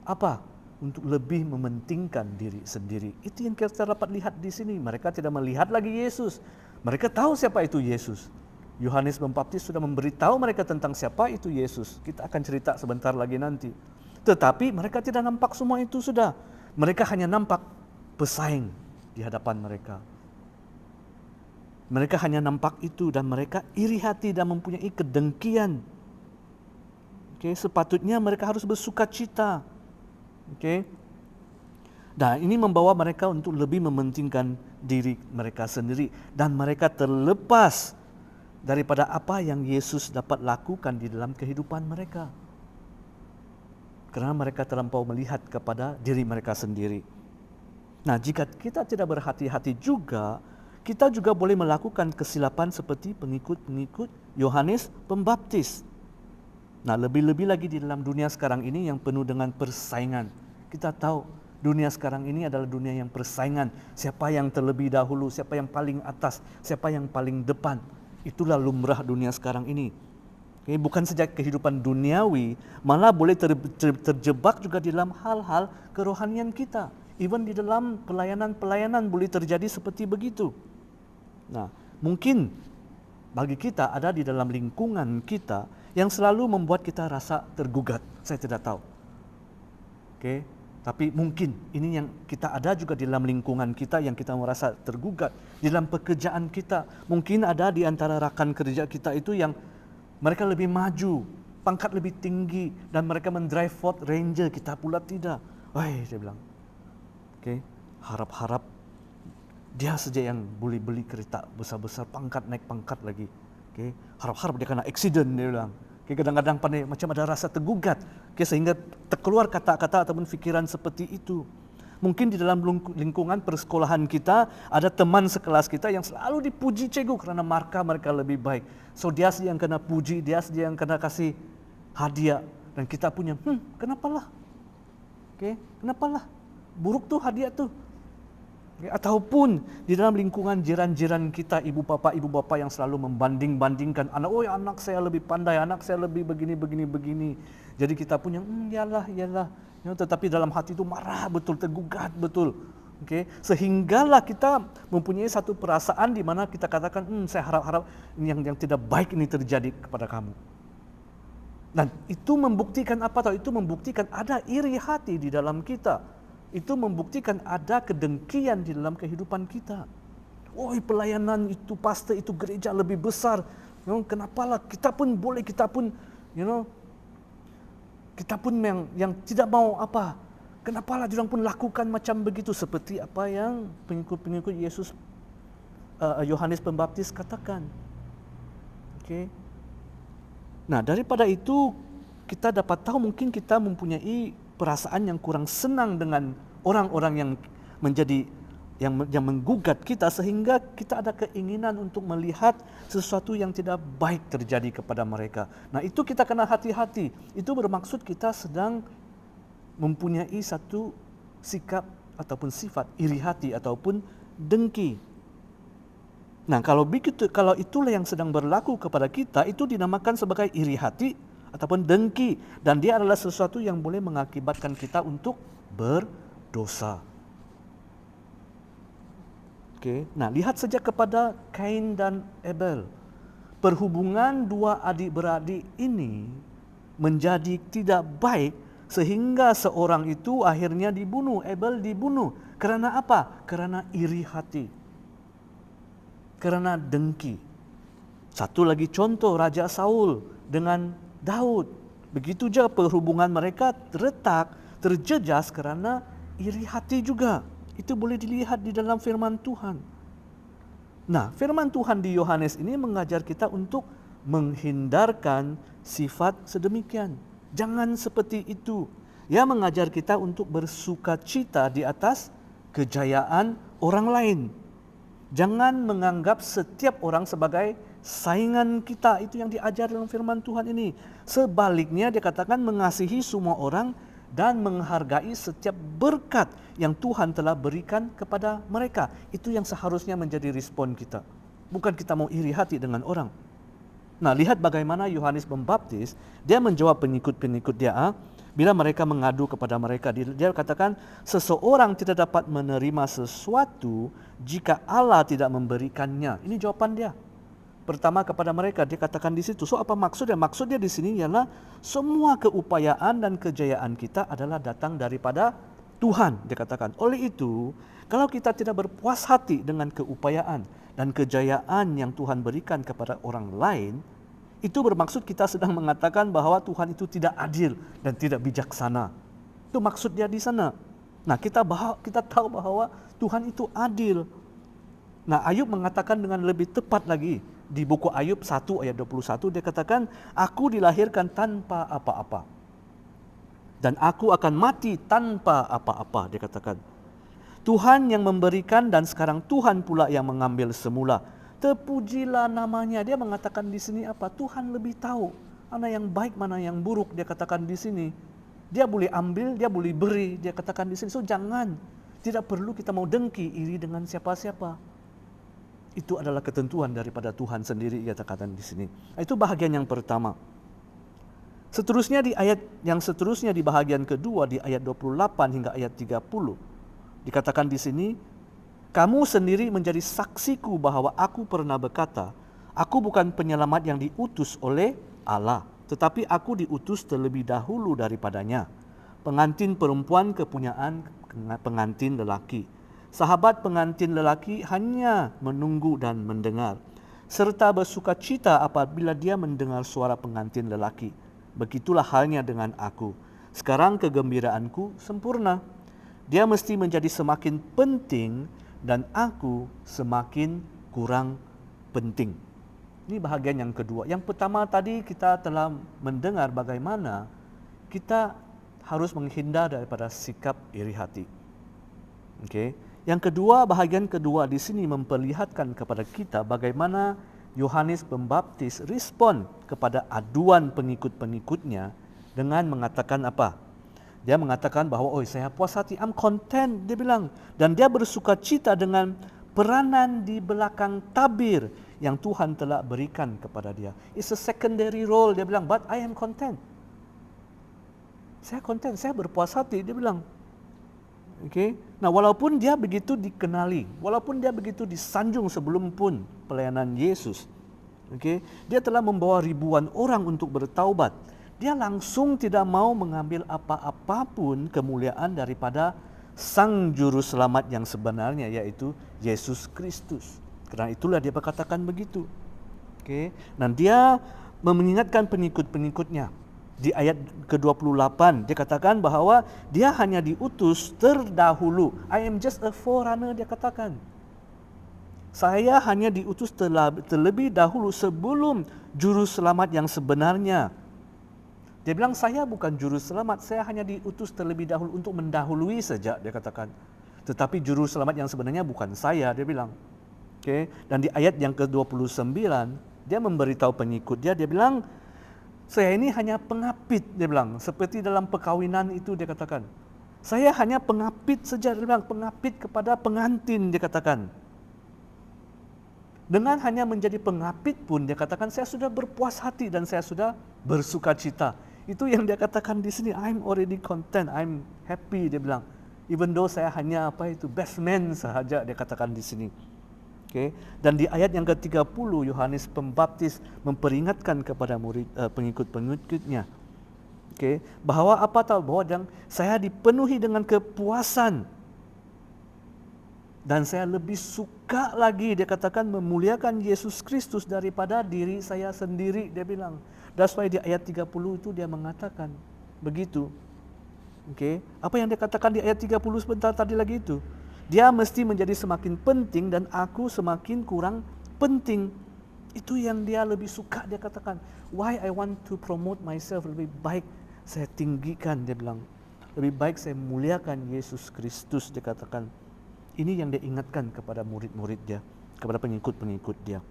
apa? Untuk lebih mementingkan diri sendiri. Itu yang kita dapat lihat di sini. Mereka tidak melihat lagi Yesus. Mereka tahu siapa itu Yesus. Yohanes Pembaptis sudah memberitahu mereka tentang siapa itu Yesus. Kita akan cerita sebentar lagi nanti. Tetapi mereka tidak nampak semua itu sudah. Mereka hanya nampak pesaing di hadapan mereka. Mereka hanya nampak itu dan mereka iri hati dan mempunyai kedengkian. Okay, sepatutnya mereka harus bersukacita. Okay. Nah, ini membawa mereka untuk lebih mementingkan diri mereka sendiri dan mereka terlepas daripada apa yang Yesus dapat lakukan di dalam kehidupan mereka. Karena mereka terlampau melihat kepada diri mereka sendiri. Nah, jika kita tidak berhati-hati juga, kita juga boleh melakukan kesilapan seperti pengikut-pengikut Yohanes Pembaptis. Nah, lebih-lebih lagi di dalam dunia sekarang ini yang penuh dengan persaingan. Kita tahu dunia sekarang ini adalah dunia yang persaingan. Siapa yang terlebih dahulu, siapa yang paling atas, siapa yang paling depan. Itulah lumrah dunia sekarang ini. Okay, bukan saja kehidupan duniawi, malah boleh terjebak juga di dalam hal-hal kerohanian kita. Even di dalam pelayanan-pelayanan boleh terjadi seperti begitu. Nah, mungkin bagi kita ada di dalam lingkungan kita yang selalu membuat kita rasa tergugat. Saya tidak tahu. Okay. Tapi mungkin ini yang kita ada juga di dalam lingkungan kita yang kita merasa tergugat. Di dalam pekerjaan kita, mungkin ada di antara rakan kerja kita itu yang mereka lebih maju, pangkat lebih tinggi, dan mereka mendrive Ford Ranger, kita pula tidak. Wah, dia bilang, okay, harap-harap dia saja yang boleh beli kereta besar-besar, pangkat naik pangkat lagi. Okay, harap-harap dia kena accident, dia bilang. Kadang-kadang pandai macam ada rasa tergugat, sehingga terkeluar kata-kata ataupun fikiran seperti itu. Mungkin di dalam lingkungan persekolahan kita ada teman sekelas kita yang selalu dipuji cikgu kerana markah mereka lebih baik. So dia saja yang kena puji, dia saja yang kena kasih hadiah, dan kita punya, kenapalah? Kenapalah? Buruk tuh hadiah tuh. Ataupun di dalam lingkungan jiran-jiran kita, ibu bapa yang selalu membanding-bandingkan anak, anak saya lebih pandai, anak saya lebih begini. Jadi kita punya, yalah. Tetapi dalam hati itu marah betul, tergugat betul. Okay? Sehinggalah kita mempunyai satu perasaan di mana kita katakan, saya harap-harap yang tidak baik ini terjadi kepada kamu. Dan itu membuktikan apa tahu? Itu membuktikan ada iri hati di dalam kita. Itu membuktikan ada kedengkian di dalam kehidupan kita. Pelayanan itu, pastor itu, gereja lebih besar. Kenapalah kita pun boleh, kita pun yang tidak mau apa. Kenapalah diorang pun lakukan macam begitu seperti apa yang pengikut-pengikut Yesus Yohanes Pembaptis katakan. Okay. Nah, daripada itu kita dapat tahu mungkin kita mempunyai perasaan yang kurang senang dengan orang-orang yang menjadi yang menggugat kita, sehingga kita ada keinginan untuk melihat sesuatu yang tidak baik terjadi kepada mereka. Nah, itu kita kena hati-hati. Itu bermaksud kita sedang mempunyai satu sikap ataupun sifat iri hati ataupun dengki. Nah, kalau itulah yang sedang berlaku kepada kita, itu dinamakan sebagai iri hati ataupun dengki, dan dia adalah sesuatu yang boleh mengakibatkan kita untuk berdosa. Okay. Nah, lihat saja kepada Kain dan Abel. Perhubungan dua adik-beradik ini menjadi tidak baik sehingga seorang itu akhirnya dibunuh. Abel dibunuh. Kerana apa? Kerana iri hati. Kerana dengki. Satu lagi contoh, Raja Saul dengan Daud. Begitu juga perhubungan mereka terjejas kerana iri hati juga. Itu boleh dilihat di dalam firman Tuhan. Nah, firman Tuhan di Yohanes ini mengajar kita untuk menghindarkan sifat sedemikian. Jangan seperti itu. Ia mengajar kita untuk bersukacita di atas kejayaan orang lain. Jangan menganggap setiap orang sebagai saingan kita. Itu yang diajar dalam firman Tuhan ini. Sebaliknya dia katakan mengasihi semua orang dan menghargai setiap berkat yang Tuhan telah berikan kepada mereka. Itu yang seharusnya menjadi respon kita. Bukan kita mau iri hati dengan orang. Nah, lihat bagaimana Yohanes Pembaptis, dia menjawab pengikut-pengikut dia bila mereka mengadu kepada mereka. Dia katakan, seseorang tidak dapat menerima sesuatu jika Allah tidak memberikannya. Ini jawaban dia. Pertama kepada mereka, dia katakan di situ. So apa maksudnya? Maksudnya di sini ialah semua keupayaan dan kejayaan kita adalah datang daripada Tuhan, dia katakan. Oleh itu, kalau kita tidak berpuas hati dengan keupayaan dan kejayaan yang Tuhan berikan kepada orang lain, itu bermaksud kita sedang mengatakan bahwa Tuhan itu tidak adil dan tidak bijaksana. Itu maksud dia di sana. Nah, kita tahu bahwa Tuhan itu adil. Nah, Ayub mengatakan dengan lebih tepat lagi. Di buku Ayub 1 ayat 21 dia katakan, aku dilahirkan tanpa apa-apa. Dan aku akan mati tanpa apa-apa, dia katakan. Tuhan yang memberikan dan sekarang Tuhan pula yang mengambil semula. Terpujilah namanya. Dia mengatakan di sini apa? Tuhan lebih tahu mana yang baik, mana yang buruk, dia katakan di sini. Dia boleh ambil, dia boleh beri, dia katakan di sini. So jangan, tidak perlu kita mau dengki, iri dengan siapa-siapa. Itu adalah ketentuan daripada Tuhan sendiri, ia katakan di sini. Itu bahagian yang pertama. Seterusnya di ayat yang seterusnya di bahagian kedua di ayat 28 hingga ayat 30 dikatakan di sini, kamu sendiri menjadi saksiku bahwa aku pernah berkata, aku bukan penyelamat yang diutus oleh Allah, tetapi aku diutus terlebih dahulu daripadanya. Pengantin perempuan kepunyaan pengantin lelaki. Sahabat pengantin lelaki hanya menunggu dan mendengar, serta bersukacita apabila dia mendengar suara pengantin lelaki. Begitulah halnya dengan aku. Sekarang kegembiraanku sempurna. Dia mesti menjadi semakin penting dan aku semakin kurang penting. Ini bahagian yang kedua. Yang pertama tadi kita telah mendengar bagaimana kita harus menghindar daripada sikap iri hati. Okay. Yang kedua, bahagian kedua di sini memperlihatkan kepada kita bagaimana Yohanes Pembaptis respon kepada aduan pengikut-pengikutnya dengan mengatakan apa? Dia mengatakan bahwa, oh saya puas hati, I'm content, dia bilang. Dan dia bersukacita dengan peranan di belakang tabir yang Tuhan telah berikan kepada dia. It's a secondary role, dia bilang, but I am content. Saya content, saya berpuas hati, dia bilang. Okay. Nah, walaupun dia begitu dikenali, walaupun dia begitu disanjung sebelum pun pelayanan Yesus, okay, dia telah membawa ribuan orang untuk bertaubat. Dia langsung tidak mau mengambil apa-apa pun kemuliaan daripada Sang Juru Selamat yang sebenarnya, yaitu Yesus Kristus. Karena itulah dia berkatakan begitu. Okay. Dan dia mengingatkan pengikut-pengikutnya. Di ayat ke-28 dia katakan bahwa dia hanya diutus terdahulu. I am just a forerunner, dia katakan. Saya hanya diutus terlebih dahulu sebelum juru selamat yang sebenarnya. Dia bilang saya bukan juru selamat, saya hanya diutus terlebih dahulu untuk mendahului saja, dia katakan. Tetapi juru selamat yang sebenarnya bukan saya, dia bilang. Okay. Dan di ayat yang ke-29 dia memberitahu pengikut dia bilang, saya ini hanya pengapit, dia bilang. Seperti dalam perkawinan itu, dia katakan. Saya hanya pengapit saja, dia bilang. Pengapit kepada pengantin, dia katakan. Dengan hanya menjadi pengapit pun, dia katakan, saya sudah berpuas hati dan saya sudah bersukacita. Itu yang dia katakan di sini. I'm already content, I'm happy, dia bilang. Even though saya hanya best man sahaja, dia katakan di sini. Okay. Dan di ayat yang ke-30 Yohanes Pembaptis memperingatkan kepada pengikut-pengikutnya, okay, bahwa bahwa saya dipenuhi dengan kepuasan dan saya lebih suka lagi, dia katakan, memuliakan Yesus Kristus daripada diri saya sendiri, dia bilang. That's why di ayat 30 itu dia mengatakan begitu. Okay. Apa yang dia katakan di ayat 30 sebentar tadi lagi itu? Dia mesti menjadi semakin penting dan aku semakin kurang penting. Itu yang dia lebih suka, dia katakan. Why I want to promote myself, lebih baik saya tinggikan, dia bilang. Lebih baik saya muliakan Yesus Kristus, dia katakan. Ini yang dia ingatkan kepada murid-murid dia, kepada pengikut-pengikut dia.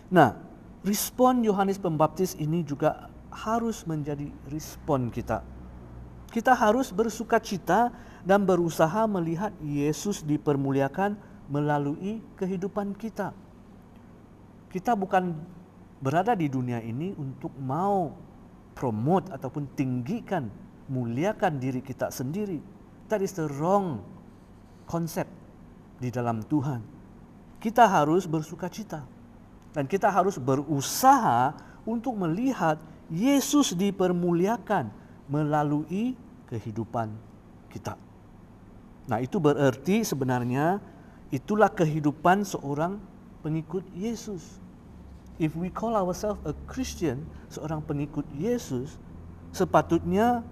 Nah, respon Yohanes Pembaptis ini juga harus menjadi respon kita. Kita harus bersukacita dan berusaha melihat Yesus dipermuliakan melalui kehidupan kita. Kita bukan berada di dunia ini untuk mau promote ataupun tinggikan, muliakan diri kita sendiri. That is the wrong concept di dalam Tuhan. Kita harus bersukacita dan kita harus berusaha untuk melihat Yesus dipermuliakan melalui kehidupan kita. Nah, itu berarti sebenarnya itulah kehidupan seorang pengikut Yesus. If we call ourselves a Christian, seorang pengikut Yesus, sepatutnya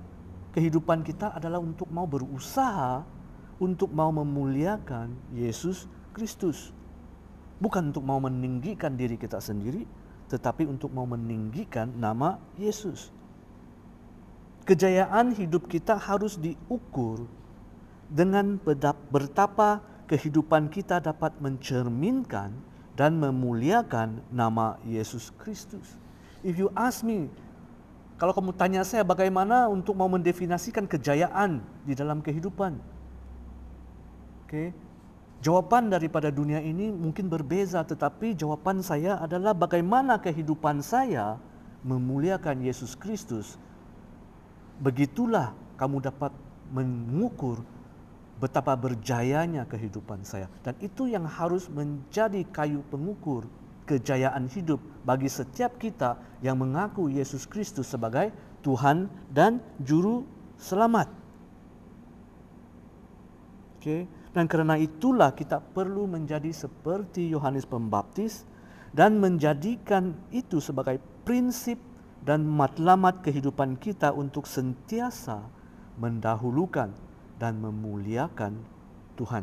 kehidupan kita adalah untuk mau berusaha, untuk mau memuliakan Yesus Kristus. Bukan untuk mau meninggikan diri kita sendiri, tetapi untuk mau meninggikan nama Yesus. Kejayaan hidup kita harus diukur dengan betapa kehidupan kita dapat mencerminkan dan memuliakan nama Yesus Kristus. If you ask me, kalau kamu tanya saya bagaimana untuk mau mendefinisikan kejayaan di dalam kehidupan, jawaban daripada dunia ini mungkin berbeza, tetapi jawaban saya adalah bagaimana kehidupan saya memuliakan Yesus Kristus. Begitulah kamu dapat mengukur betapa berjayanya kehidupan saya. Dan itu yang harus menjadi kayu pengukur kejayaan hidup bagi setiap kita yang mengaku Yesus Kristus sebagai Tuhan dan Juru Selamat. Dan karena itulah kita perlu menjadi seperti Yohanes Pembaptis dan menjadikan itu sebagai prinsip dan matlamat kehidupan kita untuk sentiasa mendahulukan dan memuliakan Tuhan.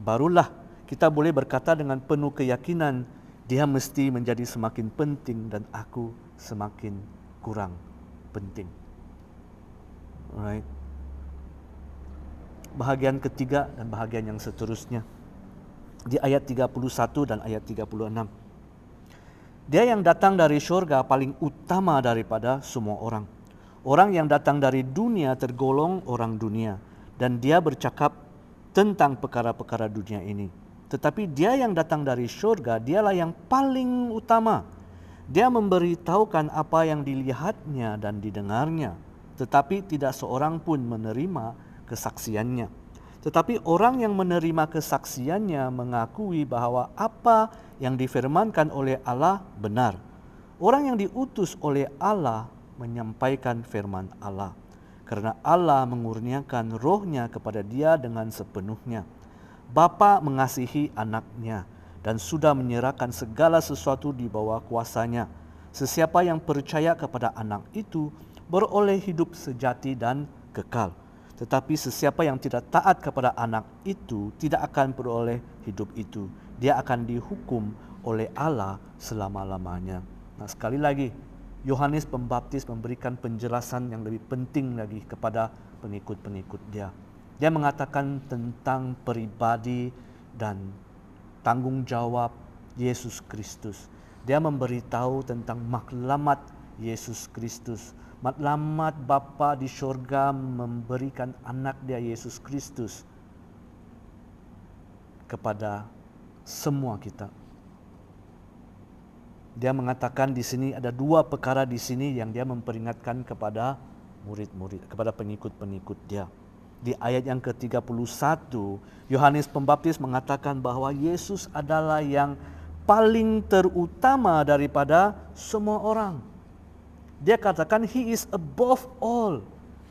Barulah kita boleh berkata dengan penuh keyakinan, dia mesti menjadi semakin penting dan aku semakin kurang penting. Alright. Bahagian ketiga dan bahagian yang seterusnya. Di ayat 31 dan ayat 36. Dia yang datang dari syurga paling utama daripada semua orang. Orang yang datang dari dunia tergolong orang dunia. Dan dia bercakap tentang perkara-perkara dunia ini. Tetapi dia yang datang dari syurga, dialah yang paling utama. Dia memberitahukan apa yang dilihatnya dan didengarnya. Tetapi tidak seorang pun menerima kesaksiannya. Tetapi orang yang menerima kesaksiannya mengakui bahwa apa yang difirmankan oleh Allah benar. Orang yang diutus oleh Allah menyampaikan firman Allah. Karena Allah mengurniakan rohnya kepada dia dengan sepenuhnya. Bapa mengasihi anaknya dan sudah menyerahkan segala sesuatu di bawah kuasanya. Sesiapa yang percaya kepada anak itu beroleh hidup sejati dan kekal. Tetapi sesiapa yang tidak taat kepada anak itu tidak akan beroleh hidup itu. Dia akan dihukum oleh Allah selama-lamanya. Nah, sekali lagi, Yohanes Pembaptis memberikan penjelasan yang lebih penting lagi kepada pengikut-pengikut dia. Dia mengatakan tentang pribadi dan tanggung jawab Yesus Kristus. Dia memberitahu tentang matlamat Yesus Kristus. Matlamat Bapa di syurga memberikan anak dia Yesus Kristus kepada semua kita. Dia mengatakan di sini ada dua perkara di sini yang dia memperingatkan kepada murid-murid, kepada pengikut-pengikut dia. Di ayat yang ke-31, Yohanes Pembaptis mengatakan bahwa Yesus adalah yang paling terutama daripada semua orang. Dia katakan he is above all.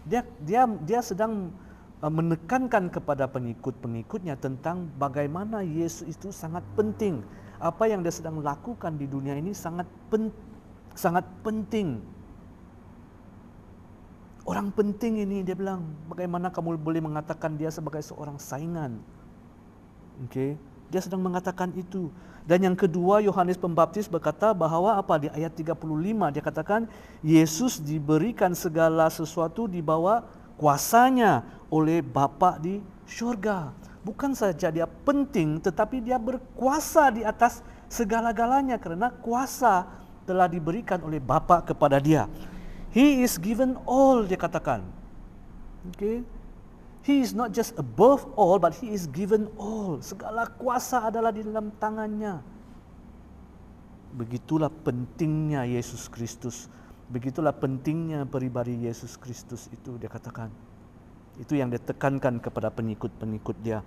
Dia sedang menekankan kepada pengikut-pengikutnya tentang bagaimana Yesus itu sangat penting. Apa yang dia sedang lakukan di dunia ini sangat penting. Orang penting ini, dia bilang, bagaimana kamu boleh mengatakan dia sebagai seorang saingan? Dia sedang mengatakan itu. Dan yang kedua, Yohanes Pembaptis berkata bahwa di ayat 35 dia katakan Yesus diberikan segala sesuatu di bawah kuasanya oleh Bapa di syurga. Bukan saja dia penting, tetapi dia berkuasa di atas segala-galanya karena kuasa telah diberikan oleh Bapa kepada dia. He is given all, dia katakan. He is not just above all, but he is given all. Segala kuasa adalah di dalam tangannya. Begitulah pentingnya Yesus Kristus. Begitulah pentingnya pribadi Yesus Kristus itu, dia katakan. Itu yang ditekankan kepada pengikut-pengikut dia.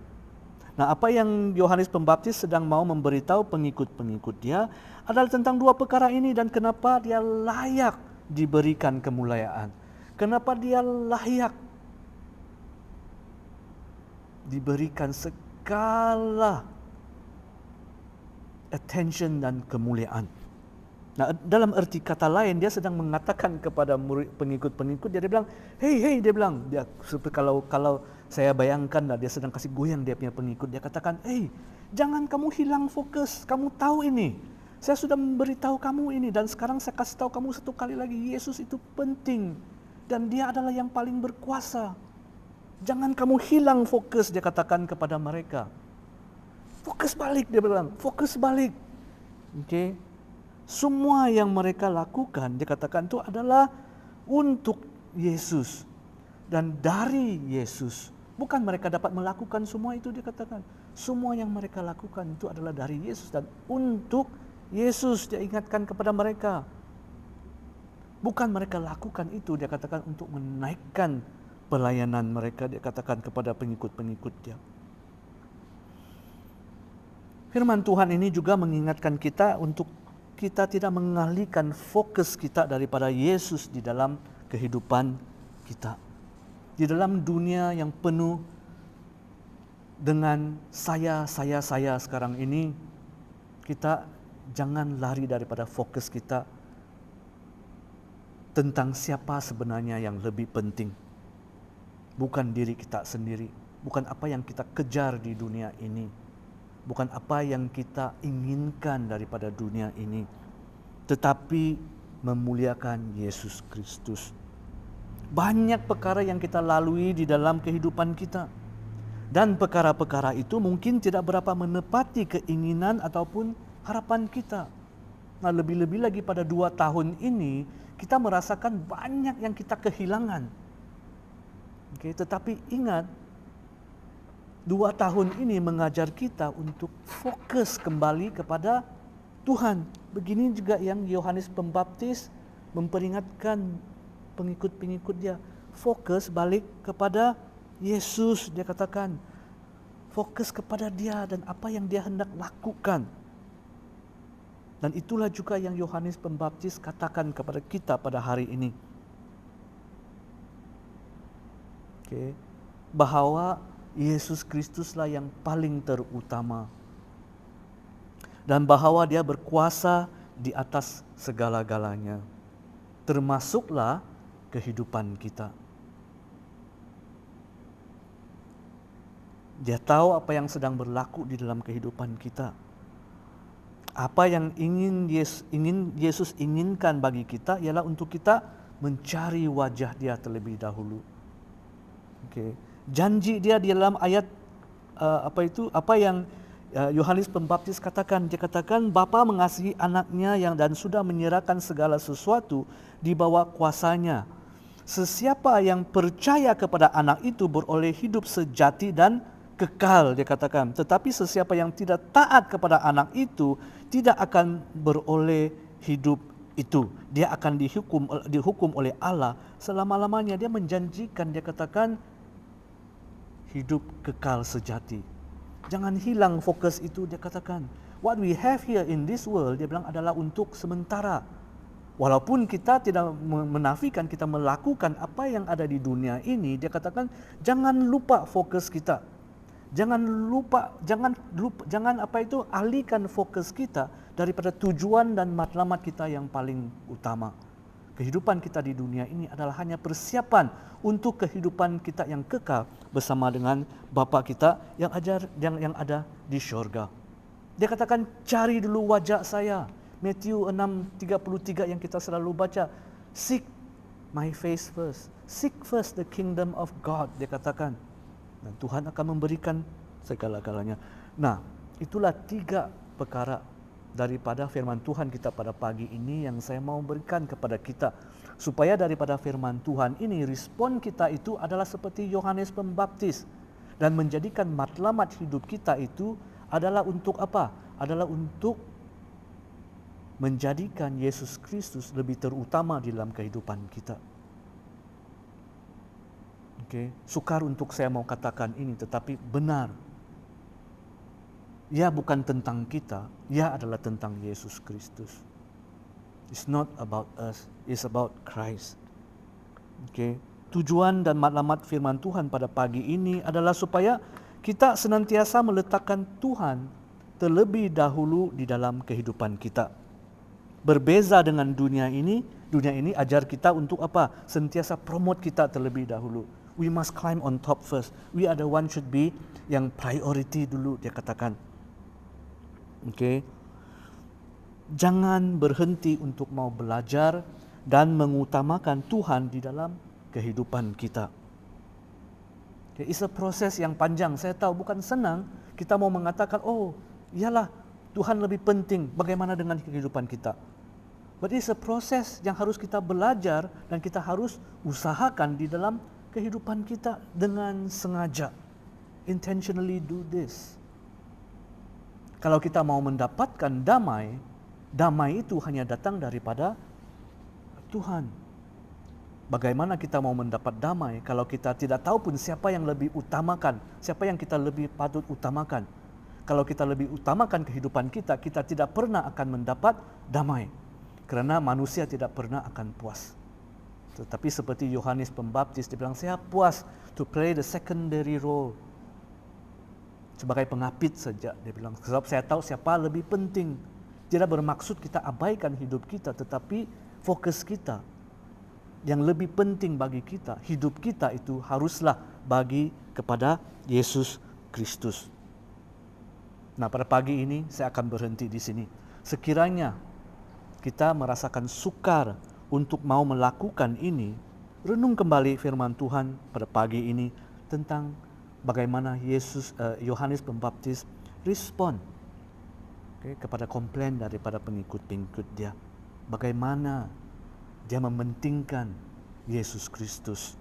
Nah, apa yang Yohanes Pembaptis sedang mau memberitahu pengikut-pengikut dia adalah tentang dua perkara ini dan kenapa dia layak diberikan kemuliaan. Kenapa dia layak diberikan segala attention dan kemuliaan. Nah, dalam arti kata lain, dia sedang mengatakan kepada pengikut-pengikut, dia bilang, hey, dia bilang, dia seperti kalau saya bayangkan lah, dia sedang kasih goyang dia punya pengikut, dia katakan, hey, jangan kamu hilang fokus, kamu tahu ini, saya sudah memberitahu kamu ini, dan sekarang saya kasih tahu kamu satu kali lagi, Yesus itu penting, dan dia adalah yang paling berkuasa. Jangan kamu hilang fokus, dia katakan kepada mereka. Fokus balik, dia bilang, fokus balik. Oke. Semua yang mereka lakukan, dia katakan itu adalah untuk Yesus dan dari Yesus. Bukan mereka dapat melakukan semua itu, dia katakan. Semua yang mereka lakukan itu adalah dari Yesus dan untuk Yesus, dia ingatkan kepada mereka. Bukan mereka lakukan itu, dia katakan untuk menaikkan pelayanan mereka, dia katakan kepada pengikut-pengikut dia. Firman Tuhan ini juga mengingatkan kita untuk kita tidak mengalihkan fokus kita daripada Yesus di dalam kehidupan kita. Di dalam dunia yang penuh dengan saya sekarang ini, kita jangan lari daripada fokus kita tentang siapa sebenarnya yang lebih penting. Bukan diri kita sendiri, bukan apa yang kita kejar di dunia ini. Bukan apa yang kita inginkan daripada dunia ini, tetapi memuliakan Yesus Kristus. Banyak perkara yang kita lalui di dalam kehidupan kita. Dan perkara-perkara itu mungkin tidak berapa menepati keinginan ataupun harapan kita. Nah, lebih-lebih lagi pada 2 tahun ini, kita merasakan banyak yang kita kehilangan. Oke, tetapi ingat, 2 tahun ini mengajar kita untuk fokus kembali kepada Tuhan. Begini juga yang Yohanes Pembaptis memperingatkan pengikut-pengikut dia. Fokus balik kepada Yesus, dia katakan. Fokus kepada dia dan apa yang dia hendak lakukan. Dan itulah juga yang Yohanes Pembaptis katakan kepada kita pada hari ini. Oke, bahwa Yesus Kristuslah yang paling terutama. Dan bahwa dia berkuasa di atas segala-galanya. Termasuklah kehidupan kita. Dia tahu apa yang sedang berlaku di dalam kehidupan kita. Apa yang Yesus inginkan bagi kita ialah untuk kita mencari wajah dia terlebih dahulu. Okay. Janji dia di dalam ayat apa yang Yohanes Pembaptis katakan, dia katakan Bapa mengasihi anaknya dan sudah menyerahkan segala sesuatu di bawah kuasanya. Sesiapa yang percaya kepada anak itu beroleh hidup sejati dan kekal, dia katakan. Tetapi sesiapa yang tidak taat kepada anak itu tidak akan beroleh hidup itu. Dia akan dihukum oleh Allah selama-lamanya. Dia menjanjikan, dia katakan hidup kekal sejati. Jangan hilang fokus itu, dia katakan. What we have here in this world, dia bilang adalah untuk sementara. Walaupun kita tidak menafikan kita melakukan apa yang ada di dunia ini, dia katakan jangan lupa fokus kita. Jangan alihkan fokus kita daripada tujuan dan matlamat kita yang paling utama. Kehidupan kita di dunia ini adalah hanya persiapan untuk kehidupan kita yang kekal bersama dengan Bapa kita yang ada di syurga. Dia katakan cari dulu wajah saya. Matthew 6:33 yang kita selalu baca. Seek my face first. Seek first the kingdom of God, dia katakan. Dan Tuhan akan memberikan segala-galanya. Nah, itulah 3 perkara daripada firman Tuhan kita pada pagi ini yang saya mau berikan kepada kita. Supaya daripada firman Tuhan ini, respon kita itu adalah seperti Yohanes Pembaptis. Dan menjadikan matlamat hidup kita itu adalah untuk apa? Adalah untuk menjadikan Yesus Kristus lebih terutama di dalam kehidupan kita. Okay. Sukar untuk saya mau katakan ini, tetapi benar. Ya bukan tentang kita, ya adalah tentang Yesus Kristus. It's not about us, it's about Christ. Okay. Tujuan dan matlamat firman Tuhan pada pagi ini adalah supaya kita senantiasa meletakkan Tuhan terlebih dahulu di dalam kehidupan kita. berbeza dengan dunia ini ajar kita untuk apa? Sentiasa promote kita terlebih dahulu. We must climb on top first. We are the one should be yang priority dulu, dia katakan. Okay. Jangan berhenti untuk mau belajar dan mengutamakan Tuhan di dalam kehidupan kita. Okay. It's a proses yang panjang. Saya tahu bukan senang kita mau mengatakan, oh iyalah Tuhan lebih penting, bagaimana dengan kehidupan kita. But it's a proses yang harus kita belajar dan kita harus usahakan di dalam kehidupan kita dengan sengaja. Intentionally do this. Kalau kita mau mendapatkan damai, damai itu hanya datang daripada Tuhan. Bagaimana kita mau mendapat damai kalau kita tidak tahu pun siapa yang lebih utamakan, siapa yang kita lebih patut utamakan. Kalau kita lebih utamakan kehidupan kita, kita tidak pernah akan mendapat damai. Karena manusia tidak pernah akan puas. Tetapi seperti Yohanes Pembaptis, dia bilang, saya puas to play the secondary role. Sebagai pengapit saja, dia bilang. Sebab saya tahu siapa lebih penting. Tidak bermaksud kita abaikan hidup kita, tetapi fokus kita. Yang lebih penting bagi kita, hidup kita itu haruslah bagi kepada Yesus Kristus. Nah, pada pagi ini saya akan berhenti di sini. Sekiranya kita merasakan sukar untuk mau melakukan ini, renung kembali firman Tuhan pada pagi ini tentang bagaimana Yohanes Pembaptis respon kepada komplain daripada pengikut-pengikut dia. Bagaimana dia mementingkan Yesus Kristus.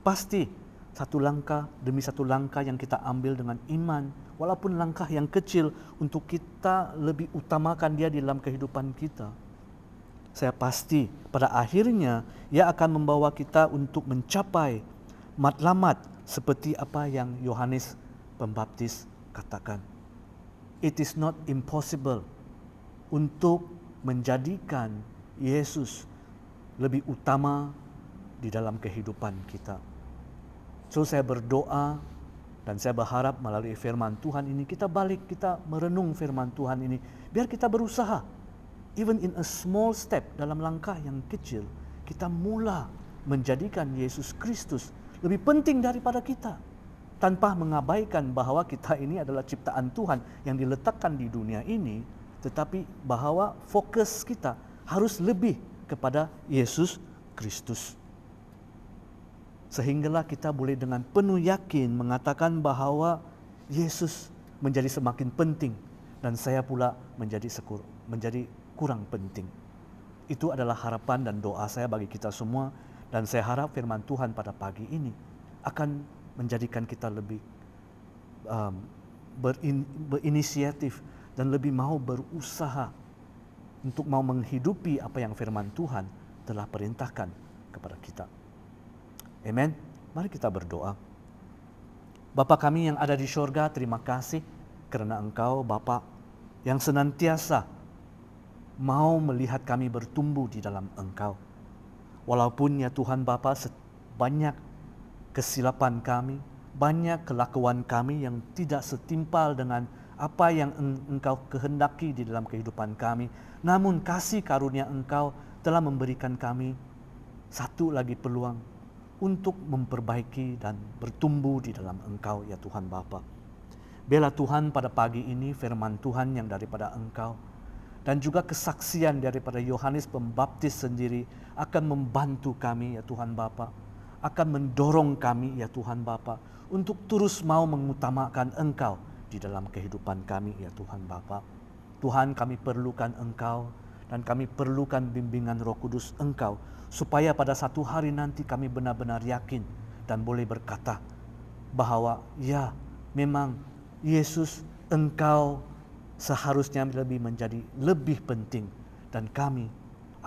Pasti satu langkah demi satu langkah yang kita ambil dengan iman, walaupun langkah yang kecil, untuk kita lebih utamakan dia di dalam kehidupan kita. Saya pasti pada akhirnya ia akan membawa kita untuk mencapai matlamat seperti apa yang Yohanes Pembaptis katakan. It is not impossible untuk menjadikan Yesus lebih utama di dalam kehidupan kita. So saya berdoa dan saya berharap melalui firman Tuhan ini kita balik, kita merenung firman Tuhan ini. Biar kita berusaha, even in a small step, dalam langkah yang kecil, kita mula menjadikan Yesus Kristus lebih penting daripada kita. Tanpa mengabaikan bahwa kita ini adalah ciptaan Tuhan yang diletakkan di dunia ini, tetapi bahwa fokus kita harus lebih kepada Yesus Kristus. Sehinggalah kita boleh dengan penuh yakin mengatakan bahwa Yesus menjadi semakin penting dan saya pula menjadi kurang penting. Itu adalah harapan dan doa saya bagi kita semua, dan saya harap firman Tuhan pada pagi ini akan menjadikan kita lebih berinisiatif dan lebih mau berusaha untuk mau menghidupi apa yang firman Tuhan telah perintahkan kepada kita. Amen. Mari kita berdoa. Bapa kami yang ada di syurga, terima kasih kerana Engkau Bapa yang senantiasa mau melihat kami bertumbuh di dalam Engkau. Walaupun ya Tuhan Bapa banyak kesilapan kami, banyak kelakuan kami yang tidak setimpal dengan apa yang Engkau kehendaki di dalam kehidupan kami. Namun kasih karunia Engkau telah memberikan kami satu lagi peluang untuk memperbaiki dan bertumbuh di dalam Engkau ya Tuhan Bapa. Biarlah Tuhan pada pagi ini firman Tuhan yang daripada Engkau dan juga kesaksian daripada Yohanes Pembaptis sendiri akan membantu kami ya Tuhan Bapa, akan mendorong kami ya Tuhan Bapa untuk terus mau mengutamakan Engkau di dalam kehidupan kami ya Tuhan Bapa. Tuhan, kami perlukan Engkau dan kami perlukan bimbingan Roh Kudus Engkau supaya pada satu hari nanti kami benar-benar yakin dan boleh berkata bahwa ya memang Yesus Engkau seharusnya menjadi lebih penting dan kami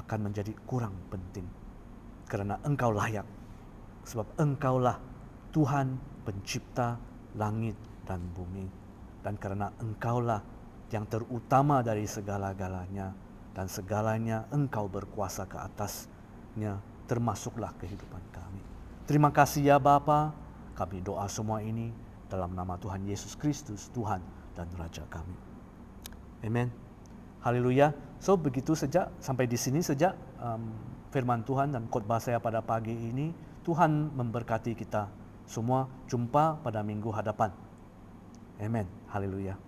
akan menjadi kurang penting. Karena Engkau layak, sebab Engkaulah Tuhan pencipta langit dan bumi. Dan karena Engkaulah yang terutama dari segala-galanya, dan segalanya Engkau berkuasa ke atasnya, termasuklah kehidupan kami. Terima kasih ya Bapa, kami doa semua ini dalam nama Tuhan Yesus Kristus, Tuhan dan Raja kami. Amen. Haleluya. So begitu saja, sampai di sini saja firman Tuhan dan khotbah saya pada pagi ini. Tuhan memberkati kita semua. Jumpa pada minggu hadapan. Amen. Haleluya.